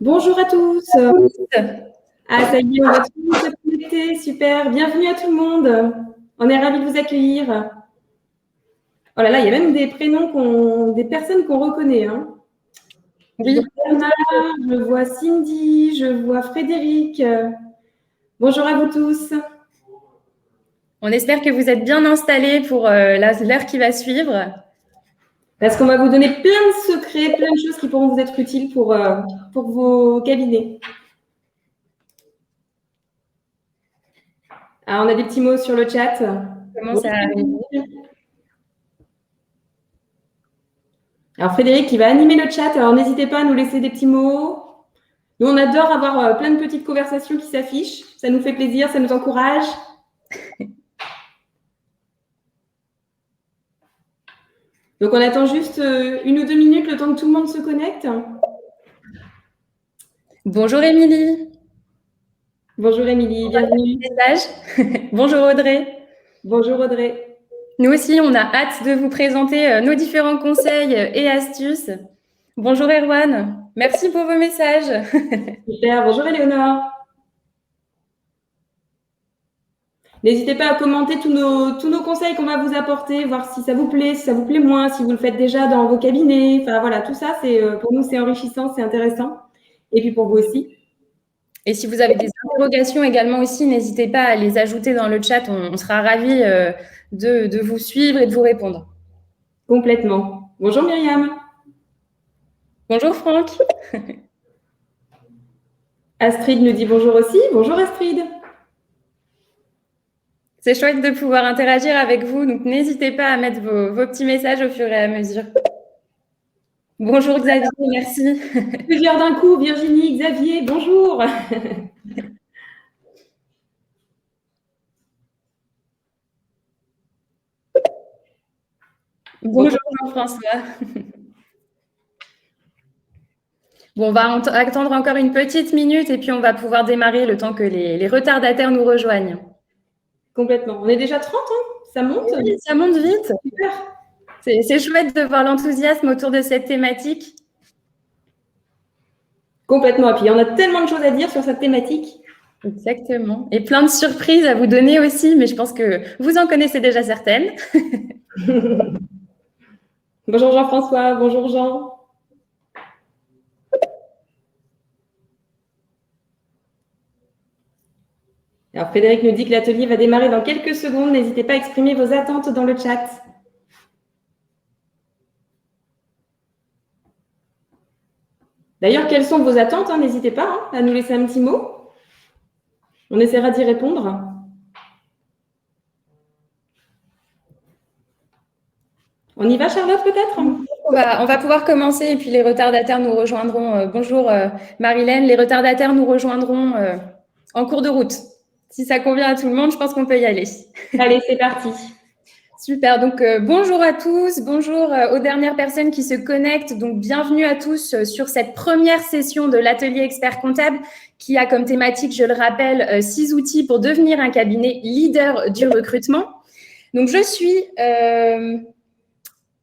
Bonjour à tous. Ah, ça y est, on va tout le monde se connecter. Super. Bienvenue à tout le monde. On est ravis de vous accueillir. Oh là là, il y a même des prénoms, des personnes qu'on reconnaît. Hein. Oui. Je vois Bernard, je vois Cindy, je vois Frédéric. Bonjour à vous tous. On espère que vous êtes bien installés pour l'heure qui va suivre. Parce qu'on va vous donner plein de secrets, plein de choses qui pourront vous être utiles pour vos cabinets. Ah, on a des petits mots sur le chat. Comment ça arrive? Alors Frédéric qui va animer le chat, alors n'hésitez pas à nous laisser des petits mots. Nous, on adore avoir plein de petites conversations qui s'affichent. Ça nous fait plaisir, ça nous encourage. Donc, on attend juste 1 ou 2 minutes le temps que tout le monde se connecte. Bonjour Émilie. Bonjour Émilie, bienvenue. Bonjour Audrey. Bonjour Audrey. Nous aussi, on a hâte de vous présenter nos différents conseils et astuces. Bonjour Erwan. Merci pour vos messages. Super, bonjour Éléonore. N'hésitez pas à commenter tous nos conseils qu'on va vous apporter, voir si ça vous plaît moins, si vous le faites déjà dans vos cabinets. Enfin voilà, tout ça, pour nous, c'est enrichissant, c'est intéressant. Et puis pour vous aussi. Et si vous avez des interrogations également aussi, n'hésitez pas à les ajouter dans le chat. On sera ravis de vous suivre et de vous répondre. Complètement. Bonjour Myriam. Bonjour Franck. Astrid nous dit bonjour aussi. Bonjour Astrid. C'est chouette de pouvoir interagir avec vous, donc n'hésitez pas à mettre vos petits messages au fur et à mesure. Bonjour Xavier, merci. Plusieurs d'un coup, Virginie, Xavier, bonjour. Bonjour Jean-François. Bon, on va attendre encore une petite minute et puis on va pouvoir démarrer le temps que les retardataires nous rejoignent. Complètement. On est déjà 30, hein? Ça monte? Oui, ça monte vite. Super. C'est chouette de voir l'enthousiasme autour de cette thématique. Complètement. Et puis, il y en a tellement de choses à dire sur cette thématique. Exactement. Et plein de surprises à vous donner aussi, mais je pense que vous en connaissez déjà certaines. Bonjour Jean-François, bonjour Jean. Alors Frédéric nous dit que l'atelier va démarrer dans quelques secondes. N'hésitez pas à exprimer vos attentes dans le chat. D'ailleurs, quelles sont vos attentes? N'hésitez pas à nous laisser un petit mot. On essaiera d'y répondre. On y va, Charlotte, peut-être? On va pouvoir commencer et puis les retardataires nous rejoindront. Bonjour Marilène, les retardataires nous rejoindront en cours de route. Si ça convient à tout le monde, je pense qu'on peut y aller. Allez, c'est parti. Super, donc bonjour à tous, bonjour aux dernières personnes qui se connectent. Donc bienvenue à tous sur cette première session de l'atelier expert comptable qui a comme thématique, je le rappelle, 6 outils pour devenir un cabinet leader du recrutement. Donc je suis...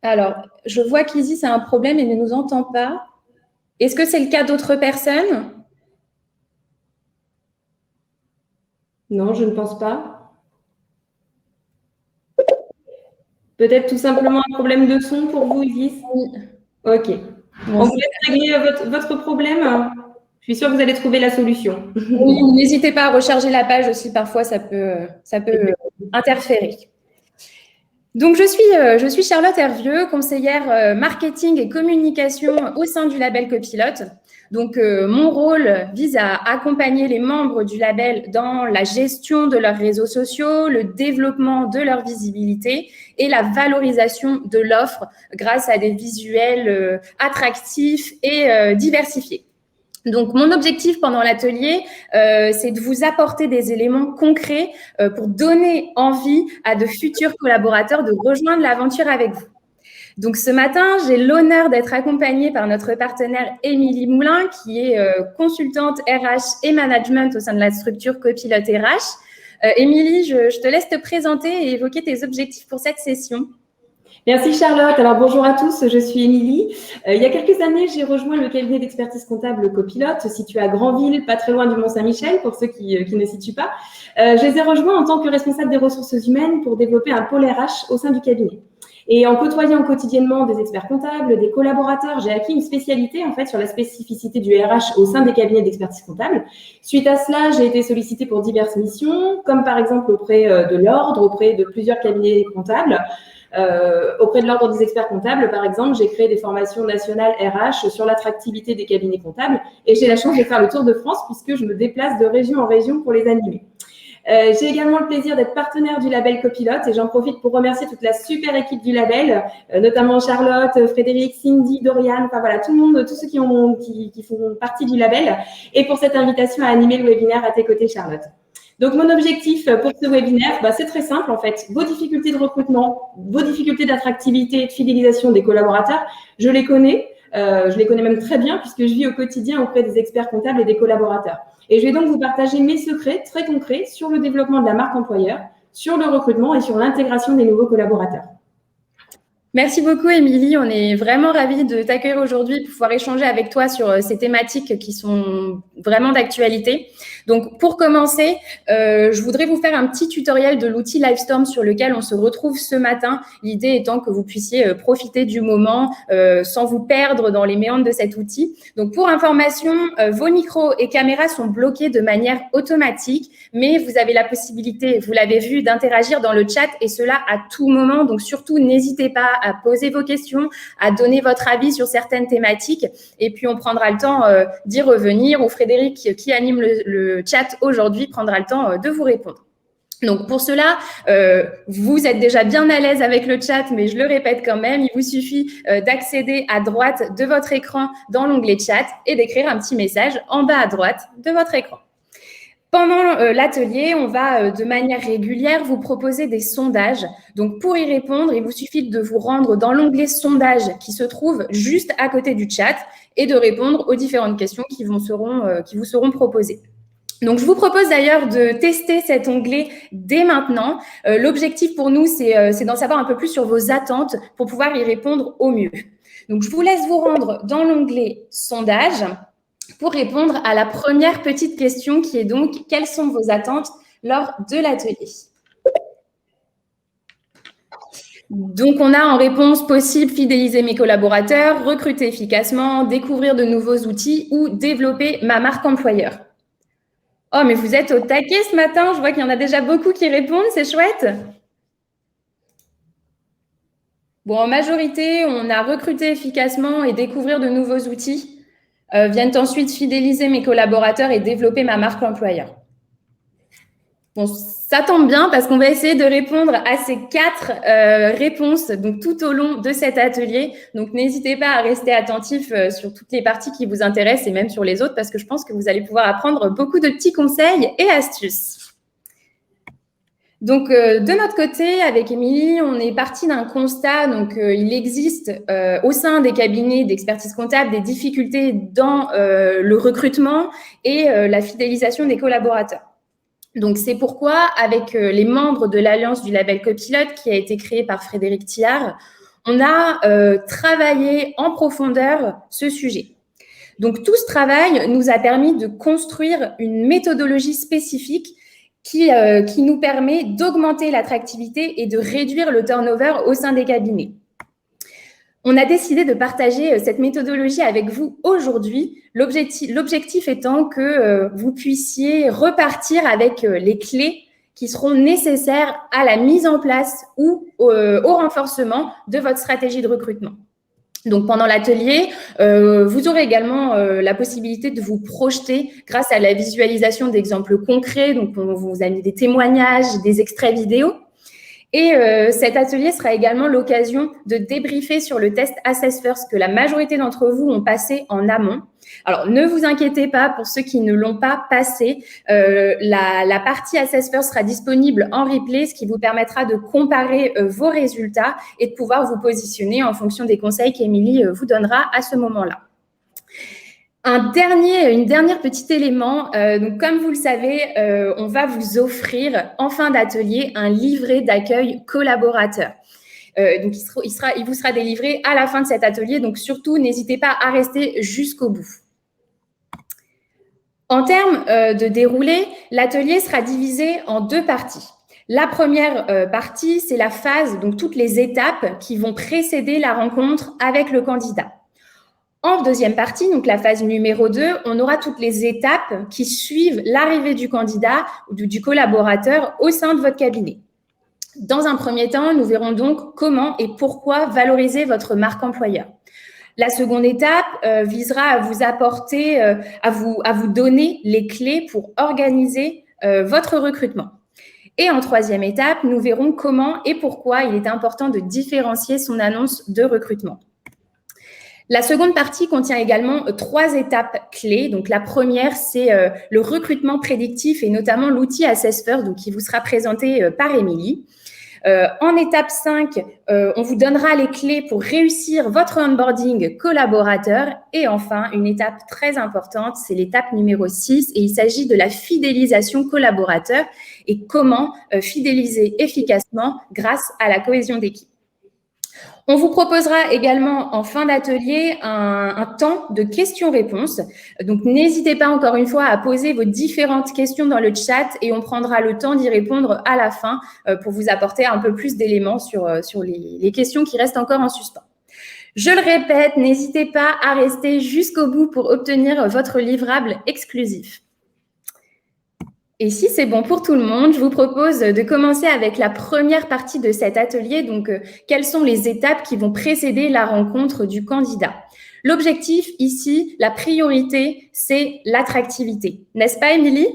Alors, je vois qu'Izzy, c'est un problème et ne nous entend pas. Est-ce que c'est le cas d'autres personnes? Non, je ne pense pas. Peut-être tout simplement un problème de son pour vous, Isis? Oui. Ok. Bon, on vous laisse régler votre problème. Je suis sûre que vous allez trouver la solution. Oui, n'hésitez pas à recharger la page aussi. Parfois, ça peut interférer. Donc, je suis Charlotte Hervieux, conseillère marketing et communication au sein du label Copilote. Donc, mon rôle vise à accompagner les membres du label dans la gestion de leurs réseaux sociaux, le développement de leur visibilité et la valorisation de l'offre grâce à des visuels attractifs et diversifiés. Donc, mon objectif pendant l'atelier, c'est de vous apporter des éléments concrets pour donner envie à de futurs collaborateurs de rejoindre l'aventure avec vous. Donc, ce matin, j'ai l'honneur d'être accompagnée par notre partenaire Émilie Moulin, qui est consultante RH et management au sein de la structure Copilote RH. Émilie, je te laisse te présenter et évoquer tes objectifs pour cette session. Merci Charlotte. Alors bonjour à tous, je suis Émilie. Il y a quelques années, j'ai rejoint le cabinet d'expertise comptable Copilote, situé à Granville, pas très loin du Mont-Saint-Michel, pour ceux qui ne situent pas. Je les ai rejoints en tant que responsable des ressources humaines pour développer un pôle RH au sein du cabinet. Et en côtoyant quotidiennement des experts comptables, des collaborateurs, j'ai acquis une spécialité en fait sur la spécificité du RH au sein des cabinets d'expertise comptable. Suite à cela, j'ai été sollicitée pour diverses missions, comme par exemple auprès de l'ordre, auprès de plusieurs cabinets comptables. Auprès de l'ordre des experts comptables, par exemple, j'ai créé des formations nationales RH sur l'attractivité des cabinets comptables et j'ai la chance de faire le tour de France puisque je me déplace de région en région pour les animer. J'ai également le plaisir d'être partenaire du label Copilote et j'en profite pour remercier toute la super équipe du label, notamment Charlotte, Frédéric, Cindy, Dorian, enfin voilà, tout le monde, tous ceux qui font partie du label et pour cette invitation à animer le webinaire à tes côtés, Charlotte. Donc, mon objectif pour ce webinaire, c'est très simple en fait. Vos difficultés de recrutement, vos difficultés d'attractivité et de fidélisation des collaborateurs, je les connais même très bien puisque je vis au quotidien auprès des experts comptables et des collaborateurs. Et je vais donc vous partager mes secrets très concrets sur le développement de la marque employeur, sur le recrutement et sur l'intégration des nouveaux collaborateurs. Merci beaucoup, Émilie. On est vraiment ravis de t'accueillir aujourd'hui pour pouvoir échanger avec toi sur ces thématiques qui sont vraiment d'actualité. Donc, pour commencer, je voudrais vous faire un petit tutoriel de l'outil Livestorm sur lequel on se retrouve ce matin. L'idée étant que vous puissiez profiter du moment sans vous perdre dans les méandres de cet outil. Donc, pour information, vos micros et caméras sont bloqués de manière automatique, mais vous avez la possibilité, vous l'avez vu, d'interagir dans le chat et cela à tout moment. Donc, surtout, n'hésitez pas à poser vos questions, à donner votre avis sur certaines thématiques et puis on prendra le temps d'y revenir ou Frédéric qui anime le chat aujourd'hui prendra le temps de vous répondre. Donc, pour cela, vous êtes déjà bien à l'aise avec le chat, mais je le répète quand même, il vous suffit d'accéder à droite de votre écran dans l'onglet chat et d'écrire un petit message en bas à droite de votre écran. Pendant l'atelier, on va de manière régulière vous proposer des sondages. Donc, pour y répondre, il vous suffit de vous rendre dans l'onglet sondages qui se trouve juste à côté du chat et de répondre aux différentes questions qui vous seront proposées. Donc, je vous propose d'ailleurs de tester cet onglet dès maintenant. L'objectif pour nous, c'est d'en savoir un peu plus sur vos attentes pour pouvoir y répondre au mieux. Donc, je vous laisse vous rendre dans l'onglet sondages pour répondre à la première petite question qui est donc « Quelles sont vos attentes lors de l'atelier ?» Donc, on a en réponse possible fidéliser mes collaborateurs, recruter efficacement, découvrir de nouveaux outils ou développer ma marque employeur. Oh, mais vous êtes au taquet ce matin, je vois qu'il y en a déjà beaucoup qui répondent, c'est chouette. Bon, en majorité, on a recruté efficacement et découvrir de nouveaux outils. Viennent ensuite fidéliser mes collaborateurs et développer ma marque employeur. Bon, ça tombe bien parce qu'on va essayer de répondre à ces 4 réponses donc tout au long de cet atelier. Donc, n'hésitez pas à rester attentif sur toutes les parties qui vous intéressent et même sur les autres parce que je pense que vous allez pouvoir apprendre beaucoup de petits conseils et astuces. Donc, de notre côté, avec Émilie, on est parti d'un constat. Donc, il existe au sein des cabinets d'expertise comptable des difficultés dans le recrutement et la fidélisation des collaborateurs. Donc, c'est pourquoi, avec les membres de l'Alliance du label Copilote, qui a été créée par Frédéric Thillard, on a travaillé en profondeur ce sujet. Donc, tout ce travail nous a permis de construire une méthodologie spécifique qui nous permet d'augmenter l'attractivité et de réduire le turnover au sein des cabinets. On a décidé de partager cette méthodologie avec vous aujourd'hui, l'objectif étant que vous puissiez repartir avec les clés qui seront nécessaires à la mise en place ou au renforcement de votre stratégie de recrutement. Donc, pendant l'atelier, vous aurez également la possibilité de vous projeter grâce à la visualisation d'exemples concrets. Donc, on vous a mis des témoignages, des extraits vidéo. Et cet atelier sera également l'occasion de débriefer sur le test Assess First que la majorité d'entre vous ont passé en amont. Alors, ne vous inquiétez pas pour ceux qui ne l'ont pas passé. La partie Assess First sera disponible en replay, ce qui vous permettra de comparer vos résultats et de pouvoir vous positionner en fonction des conseils qu'Émilie vous donnera à ce moment-là. Une dernière petit élément, donc comme vous le savez, on va vous offrir en fin d'atelier un livret d'accueil collaborateur. Donc, il vous sera délivré à la fin de cet atelier. Donc, surtout, n'hésitez pas à rester jusqu'au bout. En termes de déroulé, l'atelier sera divisé en 2 parties. La première partie, c'est la phase, donc toutes les étapes qui vont précéder la rencontre avec le candidat. En deuxième partie, donc la phase numéro 2, on aura toutes les étapes qui suivent l'arrivée du candidat ou du collaborateur au sein de votre cabinet. Dans un premier temps, nous verrons donc comment et pourquoi valoriser votre marque employeur. La seconde étape visera à vous apporter, à vous donner les clés pour organiser votre recrutement. Et en troisième étape, nous verrons comment et pourquoi il est important de différencier son annonce de recrutement. La seconde partie contient également 3 étapes clés. Donc, la première, c'est le recrutement prédictif et notamment l'outil Assess First, donc qui vous sera présenté par Émilie. En étape 5, on vous donnera les clés pour réussir votre onboarding collaborateur. Et enfin, une étape très importante, c'est l'étape numéro 6 et il s'agit de la fidélisation collaborateur et comment fidéliser efficacement grâce à la cohésion d'équipe. On vous proposera également en fin d'atelier un temps de questions-réponses. Donc, n'hésitez pas encore une fois à poser vos différentes questions dans le chat et on prendra le temps d'y répondre à la fin pour vous apporter un peu plus d'éléments sur les questions qui restent encore en suspens. Je le répète, n'hésitez pas à rester jusqu'au bout pour obtenir votre livrable exclusif. Et si c'est bon pour tout le monde, je vous propose de commencer avec la première partie de cet atelier. Donc, quelles sont les étapes qui vont précéder la rencontre du candidat? L'objectif ici, la priorité, c'est l'attractivité. N'est-ce pas, Émilie?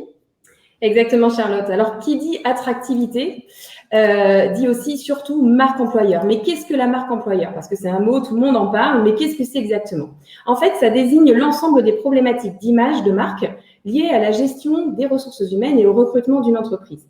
Exactement, Charlotte. Alors, qui dit attractivité dit aussi surtout marque employeur. Mais qu'est-ce que la marque employeur? Parce que c'est un mot, tout le monde en parle, mais qu'est-ce que c'est exactement? En fait, ça désigne l'ensemble des problématiques d'image de marque liées à la gestion des ressources humaines et au recrutement d'une entreprise.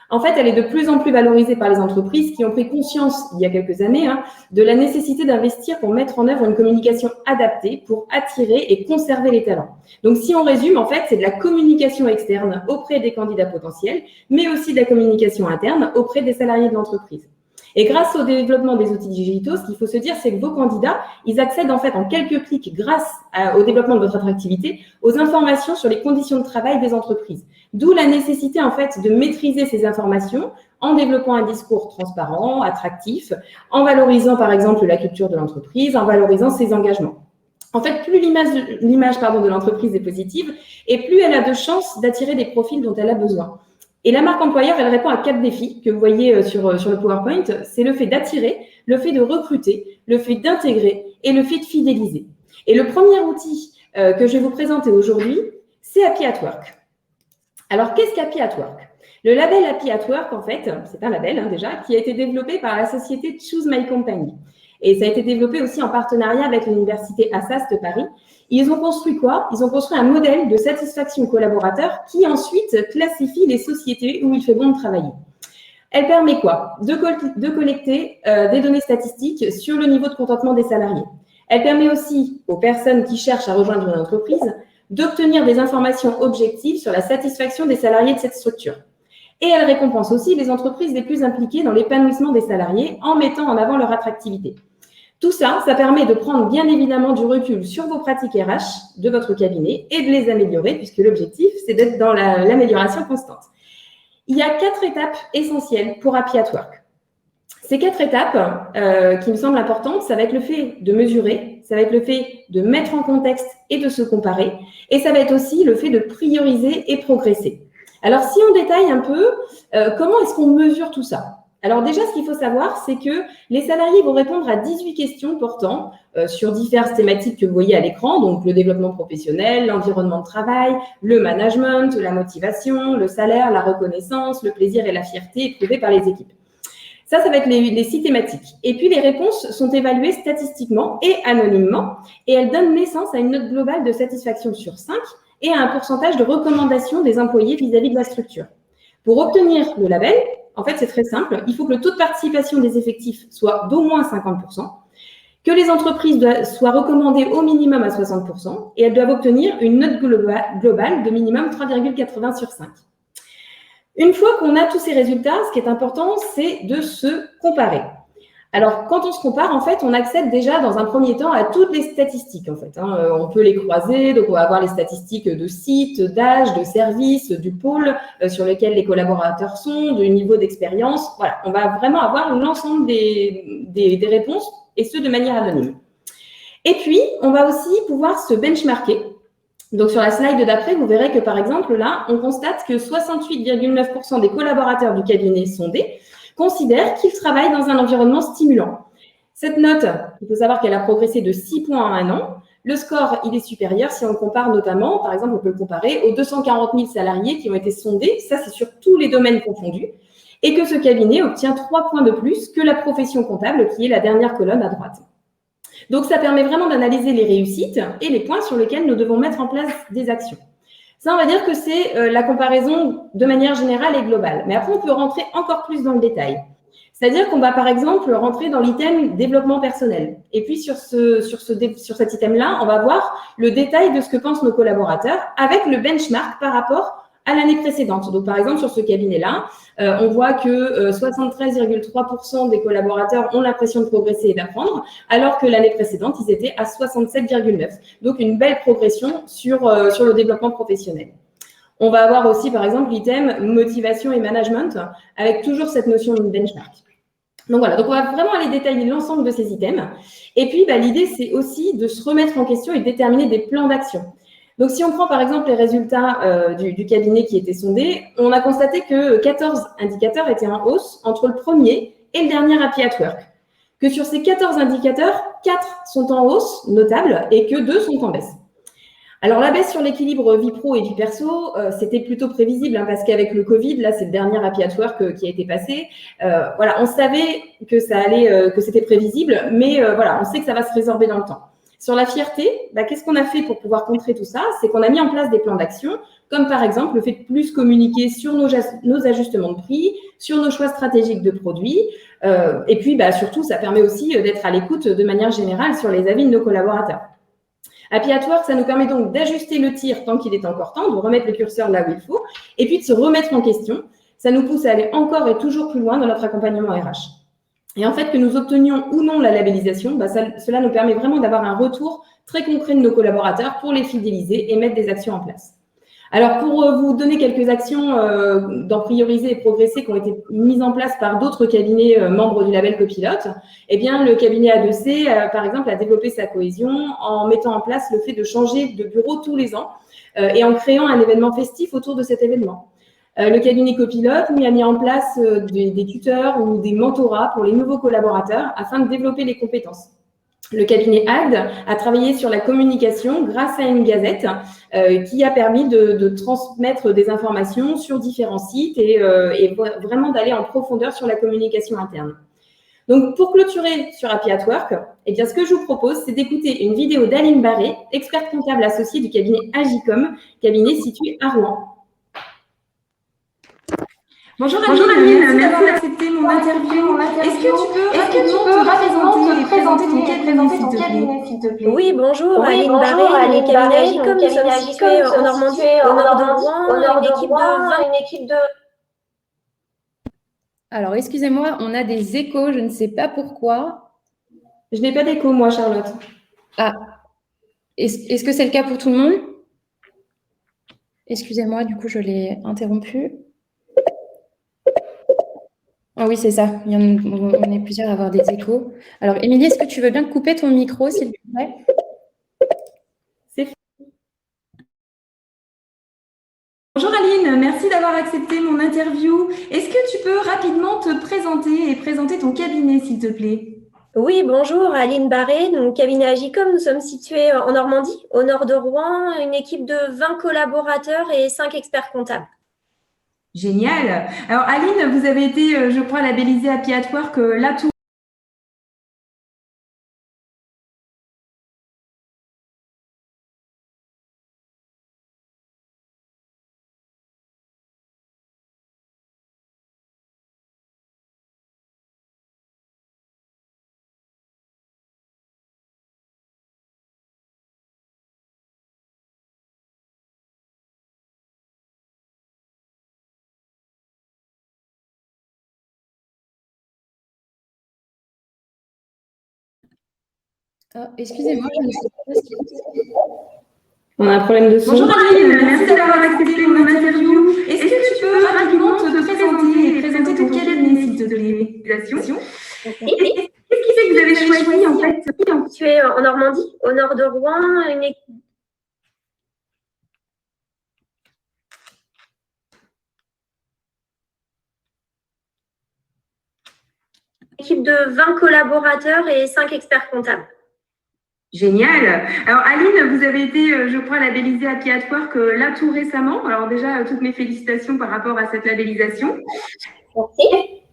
En fait, elle est de plus en plus valorisée par les entreprises qui ont pris conscience, il y a quelques années, de la nécessité d'investir pour mettre en œuvre une communication adaptée pour attirer et conserver les talents. Donc, si on résume, en fait, c'est de la communication externe auprès des candidats potentiels, mais aussi de la communication interne auprès des salariés de l'entreprise. Et grâce au développement des outils digitaux, ce qu'il faut se dire, c'est que vos candidats, ils accèdent en fait en quelques clics, grâce au développement de votre attractivité, aux informations sur les conditions de travail des entreprises. D'où la nécessité en fait de maîtriser ces informations en développant un discours transparent, attractif, en valorisant par exemple la culture de l'entreprise, en valorisant ses engagements. En fait, plus l'image de l'entreprise est positive et plus elle a de chances d'attirer des profils dont elle a besoin. Et la marque employeur, elle répond à 4 défis que vous voyez sur le PowerPoint. C'est le fait d'attirer, le fait de recruter, le fait d'intégrer et le fait de fidéliser. Et le premier outil que je vais vous présenter aujourd'hui, c'est Happy at Work. Alors, qu'est-ce qu'Happy at Work? Le label Happy at Work, en fait, c'est un label déjà, qui a été développé par la société Choose My Company. Et ça a été développé aussi en partenariat avec l'université Assas de Paris. Ils ont construit quoi? Ils ont construit un modèle de satisfaction collaborateur qui ensuite classifie les sociétés où il fait bon de travailler. Elle permet quoi? De collecter des données statistiques sur le niveau de contentement des salariés. Elle permet aussi aux personnes qui cherchent à rejoindre une entreprise d'obtenir des informations objectives sur la satisfaction des salariés de cette structure. Et elle récompense aussi les entreprises les plus impliquées dans l'épanouissement des salariés en mettant en avant leur attractivité. Tout ça, ça permet de prendre bien évidemment du recul sur vos pratiques RH de votre cabinet et de les améliorer, puisque l'objectif, c'est d'être dans l'amélioration constante. Il y a 4 étapes essentielles pour Happy at Work. Ces 4 étapes qui me semblent importantes, ça va être le fait de mesurer, ça va être le fait de mettre en contexte et de se comparer, et ça va être aussi le fait de prioriser et progresser. Alors, si on détaille un peu, comment est-ce qu'on mesure tout ça? Alors déjà, ce qu'il faut savoir, c'est que les salariés vont répondre à 18 questions portant sur diverses thématiques que vous voyez à l'écran, donc le développement professionnel, l'environnement de travail, le management, la motivation, le salaire, la reconnaissance, le plaisir et la fierté éprouvés par les équipes. Ça va être les 6 thématiques. Et puis, les réponses sont évaluées statistiquement et anonymement et elles donnent naissance à une note globale de satisfaction sur 5 et à un pourcentage de recommandation des employés vis-à-vis de la structure. Pour obtenir le label, en fait, c'est très simple. Il faut que le taux de participation des effectifs soit d'au moins 50%, que les entreprises soient recommandées au minimum à 60% et elles doivent obtenir une note globale de minimum 3,80 sur 5. Une fois qu'on a tous ces résultats, ce qui est important, c'est de se comparer. Alors, quand on se compare, en fait, on accède déjà dans un premier temps à toutes les statistiques, en fait. On peut les croiser, donc on va avoir les statistiques de site, d'âge, de service, du pôle sur lequel les collaborateurs sont, du niveau d'expérience. Voilà, on va vraiment avoir l'ensemble des réponses, et ce, de manière anonyme. Et puis, on va aussi pouvoir se benchmarker. Donc, sur la slide d'après, vous verrez que, par exemple, là, on constate que 68,9% des collaborateurs du cabinet sondé considèrent qu'ils travaillent dans un environnement stimulant. Cette note, il faut savoir qu'elle a progressé de 6 points en un an. Le score, il est supérieur si on compare notamment, par exemple, on peut le comparer aux 240 000 salariés qui ont été sondés, ça c'est sur tous les domaines confondus, et que ce cabinet obtient 3 points de plus que la profession comptable, qui est la dernière colonne à droite. Donc, ça permet vraiment d'analyser les réussites et les points sur lesquels nous devons mettre en place des actions. Ça, on va dire que c'est la comparaison de manière générale et globale. Mais après, on peut rentrer encore plus dans le détail. C'est-à-dire qu'on va, par exemple, rentrer dans l'item développement personnel. Et puis, sur cet item-là, on va voir le détail de ce que pensent nos collaborateurs avec le benchmark par rapport à l'année précédente. Donc, par exemple, sur ce cabinet-là, on voit que 73,3% des collaborateurs ont l'impression de progresser et d'apprendre, alors que l'année précédente, ils étaient à 67,9%. Donc, une belle progression sur le développement professionnel. On va avoir aussi, par exemple, l'item motivation et management, avec toujours cette notion de benchmark. Donc voilà, donc on va vraiment aller détailler l'ensemble de ces items. Et puis, l'idée, c'est aussi de se remettre en question et de déterminer des plans d'action. Donc, si on prend par exemple les résultats du cabinet qui était sondé, on a constaté que 14 indicateurs étaient en hausse entre le premier et le dernier Happy at Work. Que sur ces 14 indicateurs, 4 sont en hausse notable et que 2 sont en baisse. Alors, la baisse sur l'équilibre vie pro et vie perso, c'était plutôt prévisible parce qu'avec le Covid, là, c'est le dernier Happy at Work qui a été passé. Voilà, on savait que ça allait, que c'était prévisible, mais voilà, on sait que ça va se résorber dans le temps. Sur la fierté, qu'est-ce qu'on a fait pour pouvoir contrer tout ça? C'est qu'on a mis en place des plans d'action, comme par exemple le fait de plus communiquer sur nos ajustements de prix, sur nos choix stratégiques de produits. Et puis, surtout, ça permet aussi d'être à l'écoute de manière générale sur les avis de nos collaborateurs. Happy at Work, ça nous permet donc d'ajuster le tir tant qu'il est encore temps, de remettre le curseur là où il faut, et puis de se remettre en question. Ça nous pousse à aller encore et toujours plus loin dans notre accompagnement RH. Et en fait, que nous obtenions ou non la labellisation, cela nous permet vraiment d'avoir un retour très concret de nos collaborateurs pour les fidéliser et mettre des actions en place. Alors, pour vous donner quelques actions dans Prioriser et Progresser qui ont été mises en place par d'autres cabinets membres du label Copilote, eh bien, le cabinet A2C, par exemple, a développé sa cohésion en mettant en place le fait de changer de bureau tous les ans et en créant un événement festif autour de cet événement. Le cabinet Copilote lui a mis en place des tuteurs ou des mentorats pour les nouveaux collaborateurs afin de développer les compétences. Le cabinet AGD a travaillé sur la communication grâce à une gazette qui a permis de transmettre des informations sur différents sites et vraiment d'aller en profondeur sur la communication interne. Donc, pour clôturer sur Happy at Work, eh bien, ce que je vous propose, c'est d'écouter une vidéo d'Aline Barré, experte comptable associée du cabinet Agicom, cabinet situé à Rouen. Bonjour Aline, merci d'avoir accepté mon interview. Est-ce que tu peux rapidement te présenter ton cabinet, s'il te plaît? Oui, bonjour, Aline Barré, le cabinet Agicom. Nous sommes situés en Normandie, au nord de Rouen, une équipe de... Alors, excusez-moi, on a des échos, je ne sais pas pourquoi. Je n'ai pas d'écho, moi, Charlotte. Ah, est-ce que c'est le cas pour tout le monde? Excusez-moi, du coup, je l'ai interrompu. Ah oui, c'est ça. On est plusieurs à avoir des échos. Alors, Émilie, est-ce que tu veux bien couper ton micro, s'il te plaît? C'est fait. Bonjour Aline, merci d'avoir accepté mon interview. Est-ce que tu peux rapidement te présenter et présenter ton cabinet, s'il te plaît? Oui, bonjour, Aline Barré, donc cabinet Agicom. Nous sommes situés en Normandie, au nord de Rouen, une équipe de 20 collaborateurs et 5 experts comptables. Génial. Alors Aline, vous avez été, je crois, labellisée Happy at Work là tout Oh, excusez-moi, je ne sais pas ce qui On a un problème de son. Bonjour Aline, merci d'avoir accepté mon interview. Est-ce que tu peux rapidement te présenter et présenter ton cabinet, s'il te plaît? Et qu'est-ce qui fait que vous avez choisi en fait? Tu es en Normandie, au nord de Rouen, une équipe de 20 collaborateurs et 5 experts comptables. Génial. Alors Aline, vous avez été, je crois, labellisée Happy at Work là tout récemment. Alors déjà, toutes mes félicitations par rapport à cette labellisation. Merci.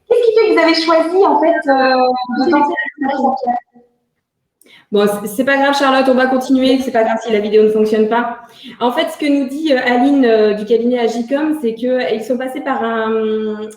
Qu'est-ce qui fait que vous avez choisi en fait de tenter la Bon, c'est pas grave, Charlotte, on va continuer. C'est pas grave si la vidéo ne fonctionne pas. En fait, ce que nous dit Aline du cabinet Agicom, c'est qu'ils sont passés par un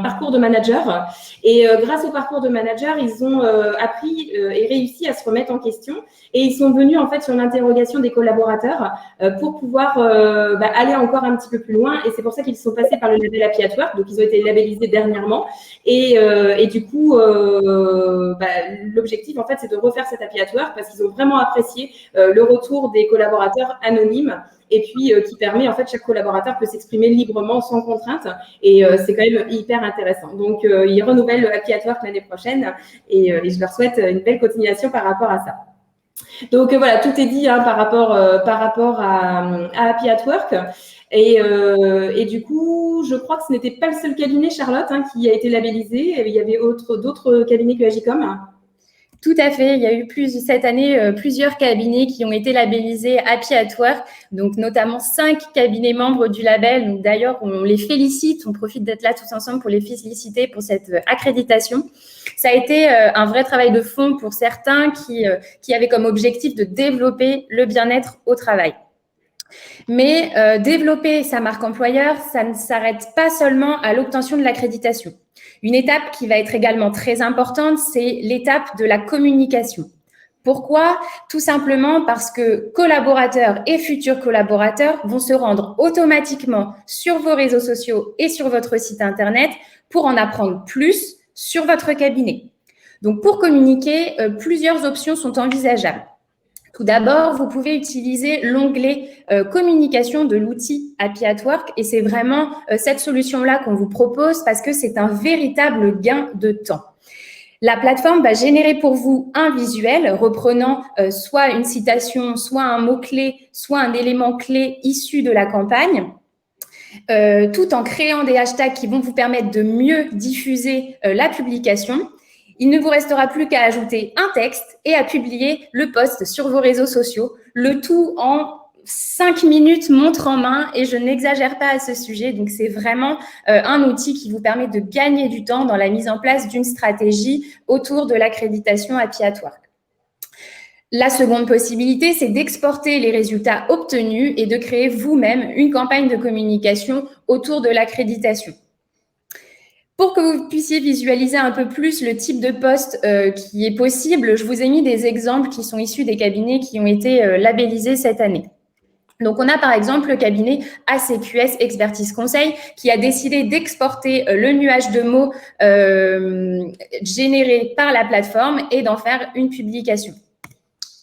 parcours de manager. Et grâce au parcours de manager, ils ont appris et réussi à se remettre en question. Et ils sont venus en fait sur l'interrogation des collaborateurs pour pouvoir aller encore un petit peu plus loin. Et c'est pour ça qu'ils sont passés par le label Happy at Work. Donc, ils ont été labellisés dernièrement. Et du coup, l'objectif, en fait, c'est de refaire cet Happy at Work parce qu'ils ont vraiment apprécié le retour des collaborateurs anonymes et puis qui permet, en fait, chaque collaborateur peut s'exprimer librement, sans contrainte. Et c'est quand même hyper intéressant. Donc, ils renouvellent le Happy at Work l'année prochaine et je leur souhaite une belle continuation par rapport à ça. Donc, voilà, tout est dit par rapport à Happy at Work. Et du coup, je crois que ce n'était pas le seul cabinet, Charlotte, qui a été labellisé. Il y avait d'autres cabinets que Agicom. Tout à fait. Il y a eu cette année plusieurs cabinets qui ont été labellisés Happy at Work, donc notamment 5 cabinets membres du label. Donc d'ailleurs, on les félicite. On profite d'être là tous ensemble pour les féliciter pour cette accréditation. Ça a été un vrai travail de fond pour certains qui avaient comme objectif de développer le bien-être au travail. Mais développer sa marque employeur, ça ne s'arrête pas seulement à l'obtention de l'accréditation. Une étape qui va être également très importante, c'est l'étape de la communication. Pourquoi? Tout simplement parce que collaborateurs et futurs collaborateurs vont se rendre automatiquement sur vos réseaux sociaux et sur votre site Internet pour en apprendre plus sur votre cabinet. Donc, pour communiquer, plusieurs options sont envisageables. Tout d'abord, vous pouvez utiliser l'onglet communication de l'outil Happy at Work et c'est vraiment cette solution-là qu'on vous propose parce que c'est un véritable gain de temps. La plateforme va générer pour vous un visuel reprenant soit une citation, soit un mot-clé, soit un élément clé issu de la campagne, tout en créant des hashtags qui vont vous permettre de mieux diffuser la publication. Il ne vous restera plus qu'à ajouter un texte et à publier le post sur vos réseaux sociaux, le tout en 5 minutes montre en main et je n'exagère pas à ce sujet. Donc, c'est vraiment un outil qui vous permet de gagner du temps dans la mise en place d'une stratégie autour de l'accréditation Happy at Work. La seconde possibilité, c'est d'exporter les résultats obtenus et de créer vous-même une campagne de communication autour de l'accréditation. Pour que vous puissiez visualiser un peu plus le type de poste qui est possible, je vous ai mis des exemples qui sont issus des cabinets qui ont été labellisés cette année. Donc, on a par exemple le cabinet ACQS Expertise Conseil qui a décidé d'exporter le nuage de mots généré par la plateforme et d'en faire une publication.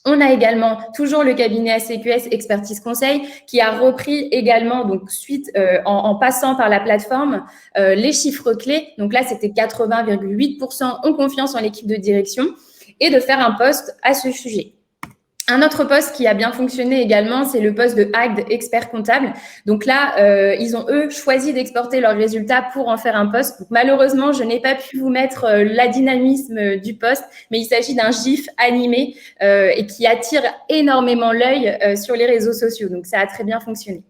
On a également toujours le cabinet ACQS Expertise Conseil qui a repris également, donc suite en passant par la plateforme, les chiffres clés. Donc là, c'était 80,8% ont confiance en l'équipe de direction et de faire un post à ce sujet. Un autre poste qui a bien fonctionné également, c'est le poste de Hacked Expert Comptable. Donc là, ils ont, eux, choisi d'exporter leurs résultats pour en faire un poste. Donc, malheureusement, je n'ai pas pu vous mettre la dynamisme du poste, mais il s'agit d'un GIF animé et qui attire énormément l'œil sur les réseaux sociaux. Donc, ça a très bien fonctionné.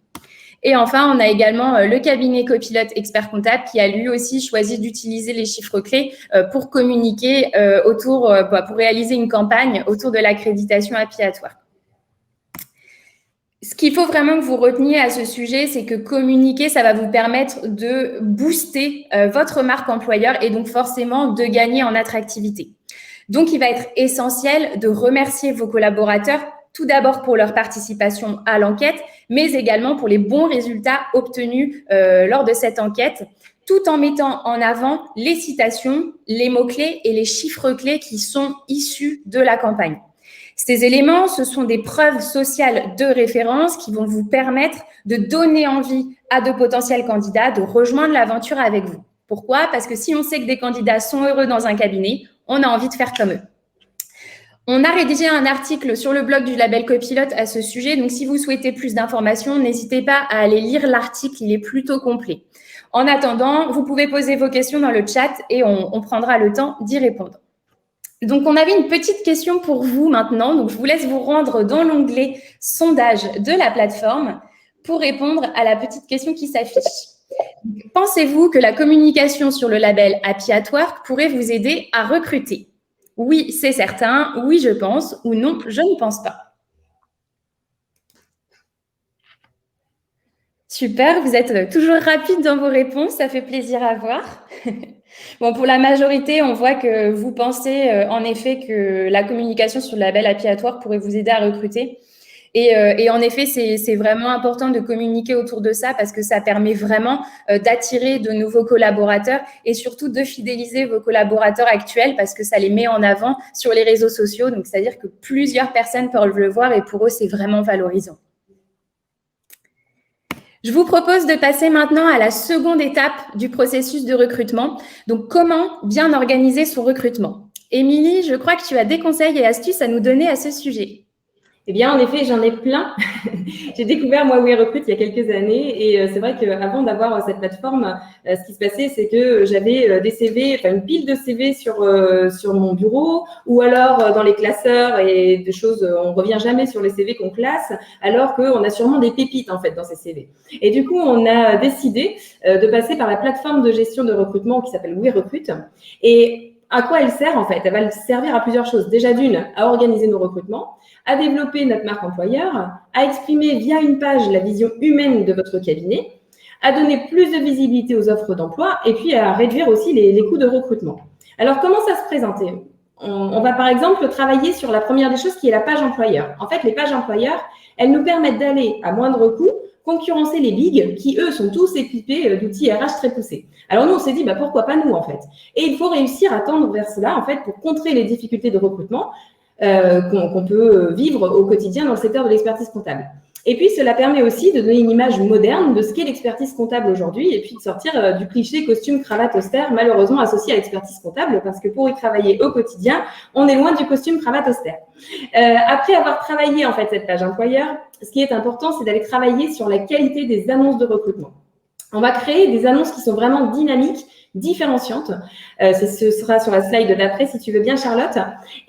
Et enfin, on a également le cabinet Copilote Expert Comptable qui a lui aussi choisi d'utiliser les chiffres clés pour communiquer pour réaliser une campagne autour de l'accréditation Happy at Work. Ce qu'il faut vraiment que vous reteniez à ce sujet, c'est que communiquer, ça va vous permettre de booster votre marque employeur et donc forcément de gagner en attractivité. Donc, il va être essentiel de remercier vos collaborateurs tout d'abord pour leur participation à l'enquête, mais également pour les bons résultats obtenus lors de cette enquête, tout en mettant en avant les citations, les mots-clés et les chiffres clés qui sont issus de la campagne. Ces éléments, ce sont des preuves sociales de référence qui vont vous permettre de donner envie à de potentiels candidats de rejoindre l'aventure avec vous. Pourquoi? Parce que si on sait que des candidats sont heureux dans un cabinet, on a envie de faire comme eux. On a rédigé un article sur le blog du label Copilote à ce sujet, donc si vous souhaitez plus d'informations, n'hésitez pas à aller lire l'article, il est plutôt complet. En attendant, vous pouvez poser vos questions dans le chat et on prendra le temps d'y répondre. Donc, on avait une petite question pour vous maintenant, donc je vous laisse vous rendre dans l'onglet « Sondage » de la plateforme pour répondre à la petite question qui s'affiche. Pensez-vous que la communication sur le label Happy at Work pourrait vous aider à recruter? Oui, c'est certain. Oui, je pense. Ou non, je ne pense pas. Super, vous êtes toujours rapide dans vos réponses. Ça fait plaisir à voir. Bon, pour la majorité, on voit que vous pensez en effet que la communication sur le label Happy at Work pourrait vous aider à recruter. Et en effet, c'est vraiment important de communiquer autour de ça parce que ça permet vraiment d'attirer de nouveaux collaborateurs et surtout de fidéliser vos collaborateurs actuels parce que ça les met en avant sur les réseaux sociaux. Donc, c'est-à-dire que plusieurs personnes peuvent le voir et pour eux, c'est vraiment valorisant. Je vous propose de passer maintenant à la seconde étape du processus de recrutement. Donc, comment bien organiser son recrutement? Émilie, je crois que tu as des conseils et astuces à nous donner à ce sujet. Eh bien, en effet, j'en ai plein. J'ai découvert, moi, WeRecruit il y a quelques années et c'est vrai qu'avant d'avoir cette plateforme, ce qui se passait, c'est que j'avais des CV, enfin une pile de CV sur mon bureau ou alors dans les classeurs et des choses, on revient jamais sur les CV qu'on classe alors qu'on a sûrement des pépites, en fait, dans ces CV. Et du coup, on a décidé de passer par la plateforme de gestion de recrutement qui s'appelle WeRecruit. Et à quoi elle sert, en fait? Elle va servir à plusieurs choses. Déjà, d'une, à organiser nos recrutements, à développer notre marque employeur, à exprimer via une page la vision humaine de votre cabinet, à donner plus de visibilité aux offres d'emploi et puis à réduire aussi les coûts de recrutement. Alors, comment ça se présente? On va par exemple travailler sur la première des choses qui est la page employeur. En fait, les pages employeurs, elles nous permettent d'aller à moindre coût concurrencer les bigs qui, eux, sont tous équipés d'outils RH très poussés. Alors, nous, on s'est dit, pourquoi pas nous, en fait? Et il faut réussir à tendre vers cela, en fait, pour contrer les difficultés de recrutement qu'on peut vivre au quotidien dans le secteur de l'expertise comptable. Et puis, cela permet aussi de donner une image moderne de ce qu'est l'expertise comptable aujourd'hui et puis de sortir du cliché costume, cravate austère, malheureusement associé à l'expertise comptable parce que pour y travailler au quotidien, on est loin du costume, cravate austère. Après avoir travaillé en fait cette page employeur, ce qui est important, c'est d'aller travailler sur la qualité des annonces de recrutement. On va créer des annonces qui sont vraiment dynamiques, différenciantes. Ce sera sur la slide d'après, si tu veux bien, Charlotte.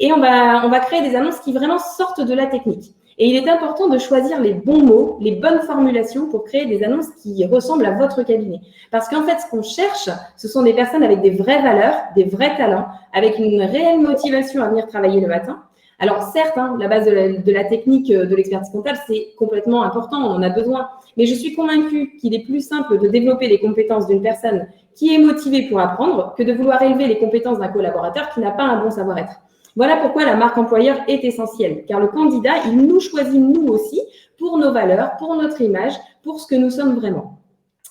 Et on va créer des annonces qui vraiment sortent de la technique. Et il est important de choisir les bons mots, les bonnes formulations pour créer des annonces qui ressemblent à votre cabinet. Parce qu'en fait, ce qu'on cherche, ce sont des personnes avec des vraies valeurs, des vrais talents, avec une réelle motivation à venir travailler le matin. Alors certes, la base de la technique de l'expertise comptable, c'est complètement important, on en a besoin. Mais je suis convaincue qu'il est plus simple de développer les compétences d'une personne qui est motivée pour apprendre que de vouloir élever les compétences d'un collaborateur qui n'a pas un bon savoir-être. Voilà pourquoi la marque employeur est essentielle, car le candidat, il nous choisit nous aussi pour nos valeurs, pour notre image, pour ce que nous sommes vraiment.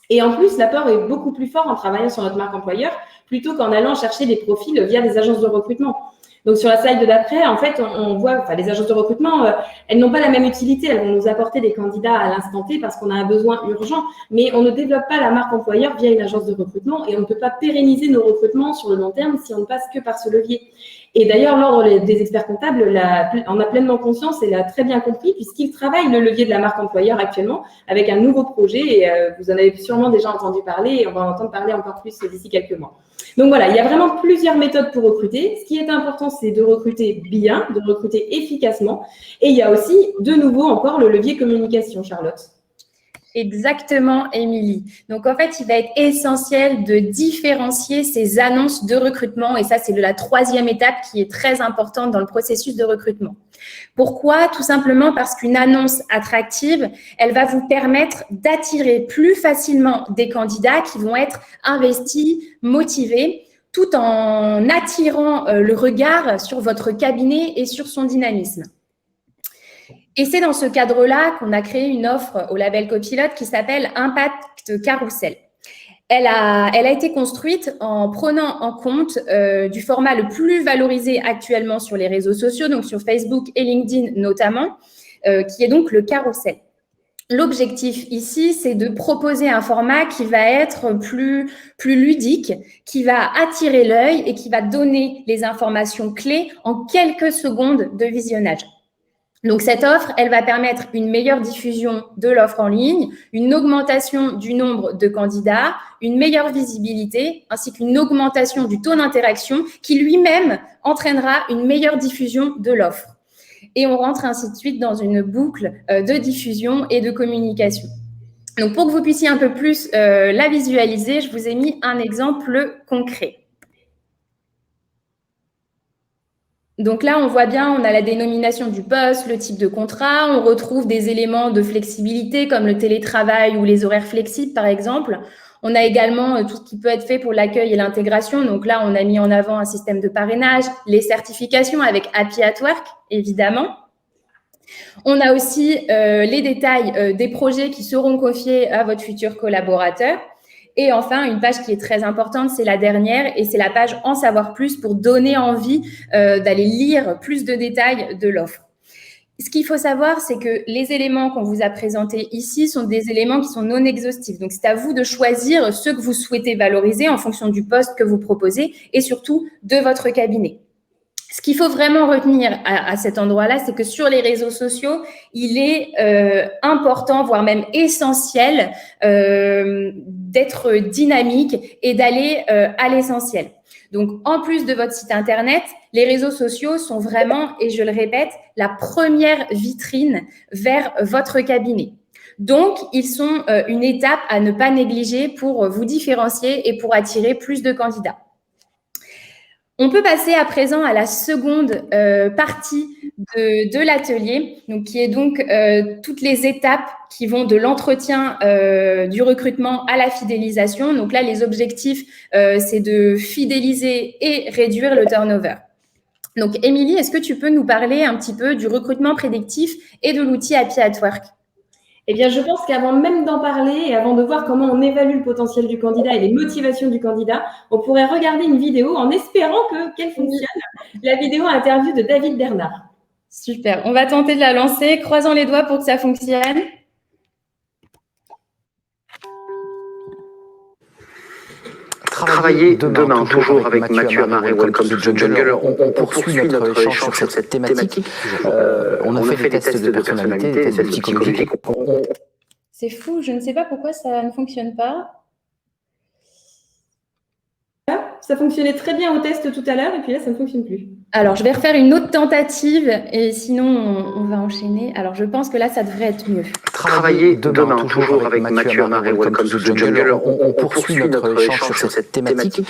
Et en plus, l'apport est beaucoup plus fort en travaillant sur notre marque employeur plutôt qu'en allant chercher des profils via des agences de recrutement. Donc, sur la slide d'après, en fait, on voit, les agences de recrutement, elles n'ont pas la même utilité. Elles vont nous apporter des candidats à l'instant T parce qu'on a un besoin urgent, mais on ne développe pas la marque employeur via une agence de recrutement et on ne peut pas pérenniser nos recrutements sur le long terme si on ne passe que par ce levier. Et d'ailleurs, l'Ordre des experts comptables en a pleinement conscience et l'a très bien compris puisqu'il travaille le levier de la marque employeur actuellement avec un nouveau projet et vous en avez sûrement déjà entendu parler et on va en entendre parler encore plus d'ici quelques mois. Donc voilà, il y a vraiment plusieurs méthodes pour recruter. Ce qui est important, c'est de recruter bien, de recruter efficacement. Et il y a aussi, de nouveau, encore le levier communication, Charlotte. Exactement, Émilie. Donc, en fait, il va être essentiel de différencier ces annonces de recrutement. Et ça, c'est la troisième étape qui est très importante dans le processus de recrutement. Pourquoi? Tout simplement parce qu'une annonce attractive, elle va vous permettre d'attirer plus facilement des candidats qui vont être investis, motivés, tout en attirant le regard sur votre cabinet et sur son dynamisme. Et c'est dans ce cadre-là qu'on a créé une offre au label Copilote qui s'appelle Impact Carousel. Elle a été construite en prenant en compte du format le plus valorisé actuellement sur les réseaux sociaux, donc sur Facebook et LinkedIn notamment, qui est donc le carrousel. L'objectif ici, c'est de proposer un format qui va être plus ludique, qui va attirer l'œil et qui va donner les informations clés en quelques secondes de visionnage. Donc, cette offre, elle va permettre une meilleure diffusion de l'offre en ligne, une augmentation du nombre de candidats, une meilleure visibilité, ainsi qu'une augmentation du taux d'interaction qui lui-même entraînera une meilleure diffusion de l'offre. Et on rentre ainsi de suite dans une boucle de diffusion et de communication. Donc, pour que vous puissiez un peu plus la visualiser, je vous ai mis un exemple concret. Donc là, on voit bien, on a la dénomination du poste, le type de contrat, on retrouve des éléments de flexibilité comme le télétravail ou les horaires flexibles, par exemple. On a également tout ce qui peut être fait pour l'accueil et l'intégration. Donc là, on a mis en avant un système de parrainage, les certifications avec Happy at Work, évidemment. On a aussi les détails des projets qui seront confiés à votre futur collaborateur. Et enfin, une page qui est très importante, c'est la dernière, et c'est la page « En savoir plus » pour donner envie d'aller lire plus de détails de l'offre. Ce qu'il faut savoir, c'est que les éléments qu'on vous a présentés ici sont des éléments qui sont non exhaustifs. Donc, c'est à vous de choisir ceux que vous souhaitez valoriser en fonction du poste que vous proposez et surtout de votre cabinet. Ce qu'il faut vraiment retenir à cet endroit-là, c'est que sur les réseaux sociaux, il est important, voire même essentiel, d'être dynamique et d'aller à l'essentiel. Donc, en plus de votre site Internet, les réseaux sociaux sont vraiment, et je le répète, la première vitrine vers votre cabinet. Donc, ils sont une étape à ne pas négliger pour vous différencier et pour attirer plus de candidats. On peut passer à présent à la seconde partie de l'atelier, donc qui est donc toutes les étapes qui vont de l'entretien du recrutement à la fidélisation. Donc là, les objectifs, c'est de fidéliser et réduire le turnover. Donc, Émilie, est-ce que tu peux nous parler un petit peu du recrutement prédictif et de l'outil Happy at Work ? Eh bien, je pense qu'avant même d'en parler et avant de voir comment on évalue le potentiel du candidat et les motivations du candidat, on pourrait regarder une vidéo en espérant qu'elle fonctionne. La vidéo interview de David Bernard. Super. On va tenter de la lancer. Croisons les doigts pour que ça fonctionne. Travailler demain, toujours avec Mathieu Amar et Welcome to the Jungle. On poursuit notre échange sur cette thématique. On a fait des tests de personnalité, des tests psychologiques. C'est fou, je ne sais pas pourquoi ça ne fonctionne pas. Ça fonctionnait très bien au test tout à l'heure et puis là, ça ne fonctionne plus. Alors, je vais refaire une autre tentative et sinon, on va enchaîner. Alors, je pense que là, ça devrait être mieux. Travailler demain, toujours avec Mathieu Amar et Welcome to the Jungle. On poursuit notre échange sur cette thématique.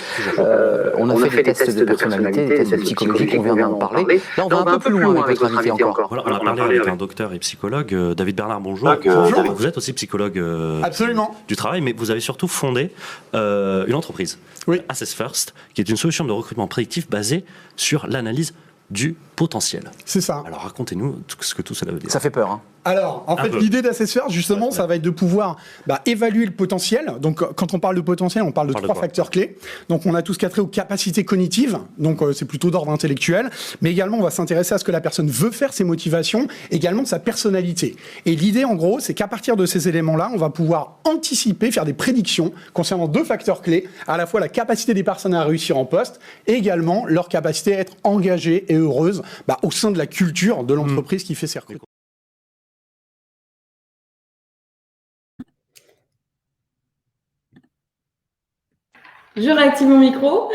On a fait des tests de personnalité, des tests psychologiques, on vient d'en parler. Là, on va un peu plus loin avec votre invité encore. Voilà, on a parlé avec un docteur et psychologue, David Bernard, bonjour. Bonjour. Vous êtes aussi psychologue Absolument. Du travail, mais vous avez surtout fondé une entreprise, oui. Assess First, qui est une solution de recrutement prédictif basée sur l'analyse du potentiel. C'est ça. Alors racontez-nous ce que tout cela veut dire. Ça fait peur, hein. Alors, en fait, l'idée d'Assess First, justement, ça va être de pouvoir évaluer le potentiel. Donc, quand on parle de potentiel, on parle de trois facteurs clés. Donc, on a tout ce qui a trait aux capacités cognitives. Donc, c'est plutôt d'ordre intellectuel. Mais également, on va s'intéresser à ce que la personne veut faire, ses motivations, également sa personnalité. Et l'idée, en gros, c'est qu'à partir de ces éléments-là, on va pouvoir anticiper, faire des prédictions concernant deux facteurs clés, à la fois la capacité des personnes à réussir en poste et également leur capacité à être engagées et heureuses au sein de la culture de l'entreprise qui fait ses recrutements. Je réactive mon micro.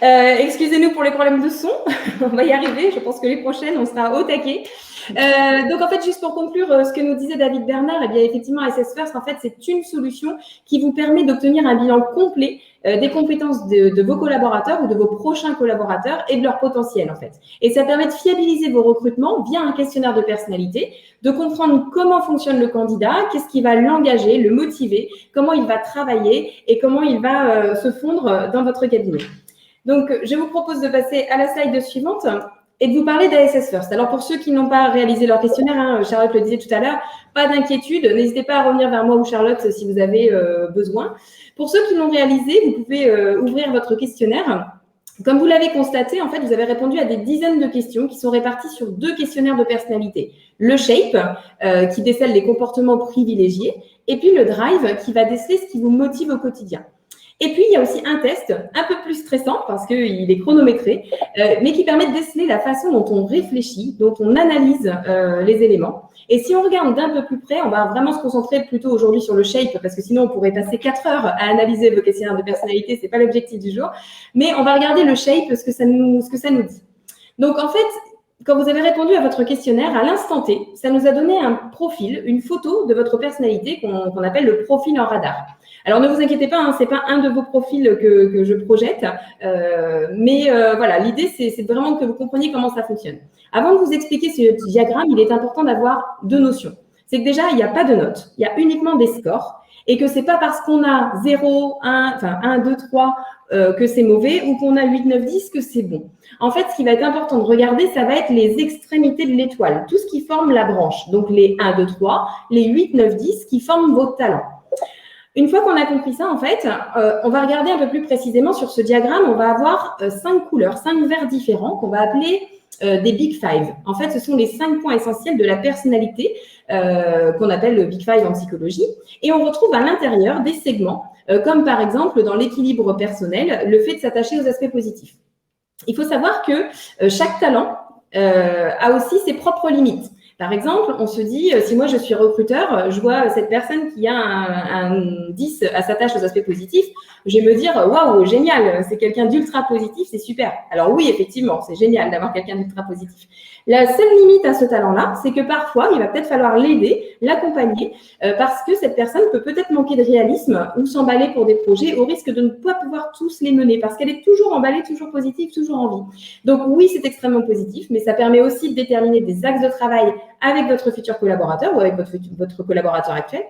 Excusez-nous pour les problèmes de son. On va y arriver. Je pense que les prochaines, on sera au taquet. Donc, en fait, juste pour conclure ce que nous disait David Bernard, eh bien, effectivement, Assess First, en fait, c'est une solution qui vous permet d'obtenir un bilan complet des compétences de vos collaborateurs ou de vos prochains collaborateurs et de leur potentiel, en fait. Et ça permet de fiabiliser vos recrutements via un questionnaire de personnalité, de comprendre comment fonctionne le candidat, qu'est-ce qui va l'engager, le motiver, comment il va travailler et comment il va se fondre dans votre cabinet. Donc, je vous propose de passer à la slide suivante. et de vous parler d'ASS First. Alors, pour ceux qui n'ont pas réalisé leur questionnaire, hein, Charlotte le disait tout à l'heure, pas d'inquiétude, n'hésitez pas à revenir vers moi ou Charlotte si vous avez besoin. Pour ceux qui l'ont réalisé, vous pouvez ouvrir votre questionnaire. Comme vous l'avez constaté, en fait, vous avez répondu à des dizaines de questions qui sont réparties sur 2 questionnaires de personnalité. Le SHAPE, qui décèle les comportements privilégiés, et puis le DRIVE, qui va déceler ce qui vous motive au quotidien. Et puis, il y a aussi un test un peu plus stressant parce qu'il est chronométré, mais qui permet de déceler la façon dont on réfléchit, dont on analyse les éléments. Et si on regarde d'un peu plus près, on va vraiment se concentrer plutôt aujourd'hui sur le SHAPE parce que sinon, on pourrait passer 4 heures à analyser vos questionnaires de personnalité. C'est pas l'objectif du jour. Mais on va regarder le SHAPE, ce que ça nous dit. Donc, en fait, quand vous avez répondu à votre questionnaire, à l'instant T, ça nous a donné un profil, une photo de votre personnalité qu'on appelle le profil en radar. Alors, ne vous inquiétez pas, hein, ce n'est pas un de vos profils que je projette, mais voilà, l'idée, c'est vraiment que vous compreniez comment ça fonctionne. Avant de vous expliquer ce diagramme, il est important d'avoir 2 notions. C'est que déjà, il n'y a pas de notes, il y a uniquement des scores, et que ce n'est pas parce qu'on a 0, 1, enfin 1, 2, 3 que c'est mauvais, ou qu'on a 8, 9, 10 que c'est bon. En fait, ce qui va être important de regarder, ça va être les extrémités de l'étoile, tout ce qui forme la branche. Donc, les 1, 2, 3, les 8, 9, 10 qui forment vos talents. Une fois qu'on a compris ça, en fait, on va regarder un peu plus précisément sur ce diagramme. On va avoir 5 couleurs, 5 verts différents qu'on va appeler des Big Five. En fait, ce sont les 5 points essentiels de la personnalité qu'on appelle le Big Five en psychologie. Et on retrouve à l'intérieur des segments, comme par exemple dans l'équilibre personnel, le fait de s'attacher aux aspects positifs. Il faut savoir que chaque talent a aussi ses propres limites. Par exemple, on se dit, si moi je suis recruteur, je vois cette personne qui a un 10 à sa tâche aux aspects positifs, je vais me dire, waouh, génial, c'est quelqu'un d'ultra positif, c'est super. Alors oui, effectivement, c'est génial d'avoir quelqu'un d'ultra positif. La seule limite à ce talent-là, c'est que parfois, il va peut-être falloir l'aider, l'accompagner, parce que cette personne peut peut-être manquer de réalisme ou s'emballer pour des projets au risque de ne pas pouvoir tous les mener, parce qu'elle est toujours emballée, toujours positive, toujours en vie. Donc oui, c'est extrêmement positif, mais ça permet aussi de déterminer des axes de travail avec votre futur collaborateur ou avec votre collaborateur actuel.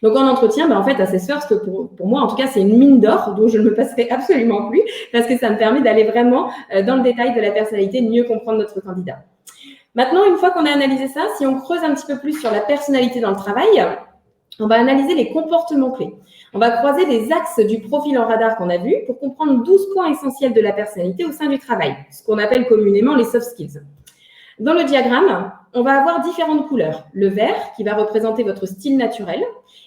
Donc, en entretien, en fait, ASS First, pour moi, en tout cas, c'est une mine d'or dont je ne me passerai absolument plus parce que ça me permet d'aller vraiment dans le détail de la personnalité, de mieux comprendre notre candidat. Maintenant, une fois qu'on a analysé ça, si on creuse un petit peu plus sur la personnalité dans le travail, on va analyser les comportements clés. On va croiser les axes du profil en radar qu'on a vu pour comprendre 12 points essentiels de la personnalité au sein du travail, ce qu'on appelle communément les soft skills. Dans le diagramme, on va avoir différentes couleurs. Le vert qui va représenter votre style naturel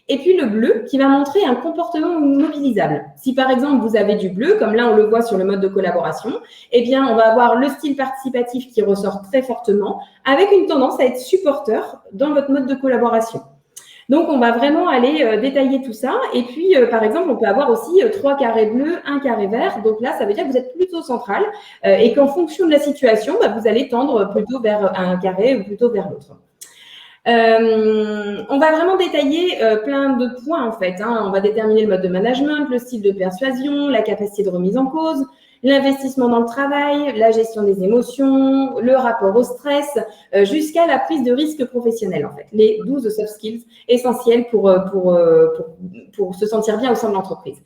et puis le bleu qui va montrer un comportement mobilisable. Si par exemple vous avez du bleu, comme là on le voit sur le mode de collaboration, eh bien on va avoir le style participatif qui ressort très fortement avec une tendance à être supporteur dans votre mode de collaboration. Donc, on va vraiment aller détailler tout ça. Et puis, par exemple, on peut avoir aussi 3 carrés bleus, 1 carré vert. Donc là, ça veut dire que vous êtes plutôt central et qu'en fonction de la situation, vous allez tendre plutôt vers un carré ou plutôt vers l'autre. On va vraiment détailler plein de points, en fait. On va déterminer le mode de management, le style de persuasion, la capacité de remise en cause, l'investissement dans le travail, la gestion des émotions, le rapport au stress, jusqu'à la prise de risque professionnel, en fait. Les 12 soft skills essentiels pour se sentir bien au sein de l'entreprise.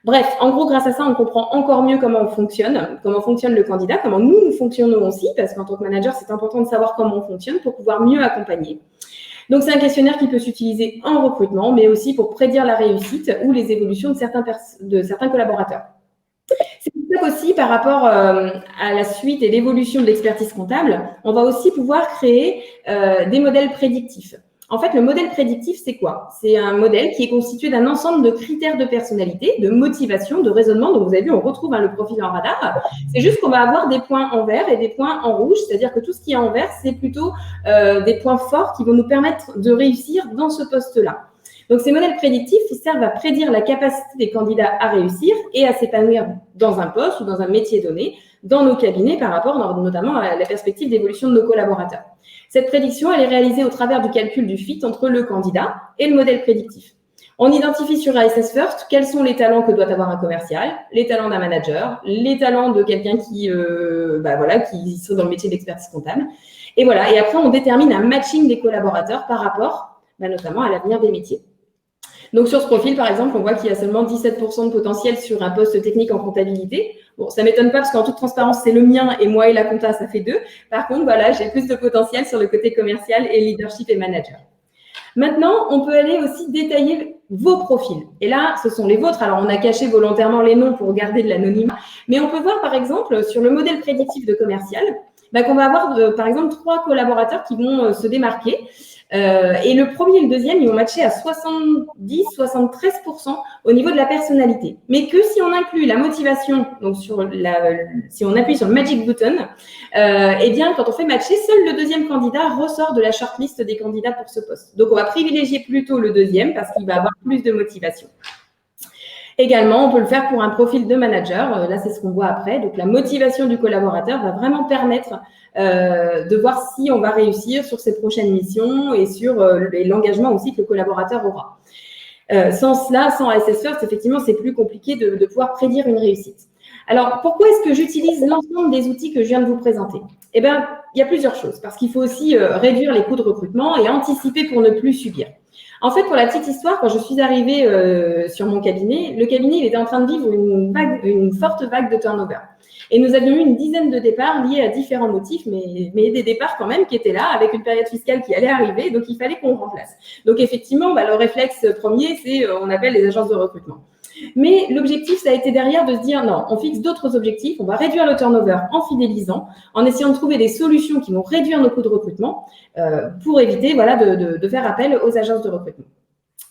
Bref, en gros, grâce à ça, on comprend encore mieux comment fonctionne le candidat, comment nous fonctionnons aussi, parce qu'en tant que manager, c'est important de savoir comment on fonctionne pour pouvoir mieux accompagner. Donc, c'est un questionnaire qui peut s'utiliser en recrutement, mais aussi pour prédire la réussite ou les évolutions de certains collaborateurs. C'est pour ça qu'aussi, par rapport à la suite et l'évolution de l'expertise comptable, on va aussi pouvoir créer des modèles prédictifs. En fait, le modèle prédictif, c'est quoi? C'est un modèle qui est constitué d'un ensemble de critères de personnalité, de motivation, de raisonnement. Donc, vous avez vu, on retrouve le profil en radar. C'est juste qu'on va avoir des points en vert et des points en rouge. C'est-à-dire que tout ce qui est en vert, c'est plutôt des points forts qui vont nous permettre de réussir dans ce poste-là. Donc, ces modèles prédictifs, ils servent à prédire la capacité des candidats à réussir et à s'épanouir dans un poste ou dans un métier donné, dans nos cabinets, par rapport notamment à la perspective d'évolution de nos collaborateurs. Cette prédiction, elle est réalisée au travers du calcul du fit entre le candidat et le modèle prédictif. On identifie sur ASS First quels sont les talents que doit avoir un commercial, les talents d'un manager, les talents de quelqu'un qui serait dans le métier d'expertise comptable. Et voilà. Et après, on détermine un matching des collaborateurs par rapport, notamment à l'avenir des métiers. Donc, sur ce profil, par exemple, on voit qu'il y a seulement 17% de potentiel sur un poste technique en comptabilité. Bon, ça m'étonne pas parce qu'en toute transparence, c'est le mien et moi et la compta, ça fait 2. Par contre, voilà, j'ai plus de potentiel sur le côté commercial et leadership et manager. Maintenant, on peut aller aussi détailler vos profils. Et là, ce sont les vôtres. Alors, on a caché volontairement les noms pour garder de l'anonymat. Mais on peut voir, par exemple, sur le modèle prédictif de commercial, qu'on va avoir, par exemple, 3 collaborateurs qui vont se démarquer. Et le premier et le deuxième, ils vont matcher à 70-73% au niveau de la personnalité. Mais que si on inclut la motivation, donc si on appuie sur le magic button, eh bien, quand on fait matcher, seul le deuxième candidat ressort de la shortlist des candidats pour ce poste. Donc, on va privilégier plutôt le deuxième parce qu'il va avoir plus de motivation. Également, on peut le faire pour un profil de manager. Là, c'est ce qu'on voit après. Donc, la motivation du collaborateur va vraiment permettre de voir si on va réussir sur ses prochaines missions et sur l'engagement aussi que le collaborateur aura. Sans cela, sans SS First, effectivement, c'est plus compliqué de pouvoir prédire une réussite. Alors, pourquoi est-ce que j'utilise l'ensemble des outils que je viens de vous présenter? Eh bien, il y a plusieurs choses. Parce qu'il faut aussi réduire les coûts de recrutement et anticiper pour ne plus subir. En fait, pour la petite histoire, quand je suis arrivée sur mon cabinet, le cabinet il était en train de vivre une forte vague de turnover. Et nous avions eu une dizaine de départs liés à différents motifs, mais des départs quand même qui étaient là, avec une période fiscale qui allait arriver, donc il fallait qu'on remplace. Donc effectivement, le réflexe premier, c'est on appelle les agences de recrutement. Mais l'objectif, ça a été derrière de se dire non, on fixe d'autres objectifs, on va réduire le turnover en fidélisant, en essayant de trouver des solutions qui vont réduire nos coûts de recrutement pour éviter de faire appel aux agences de recrutement.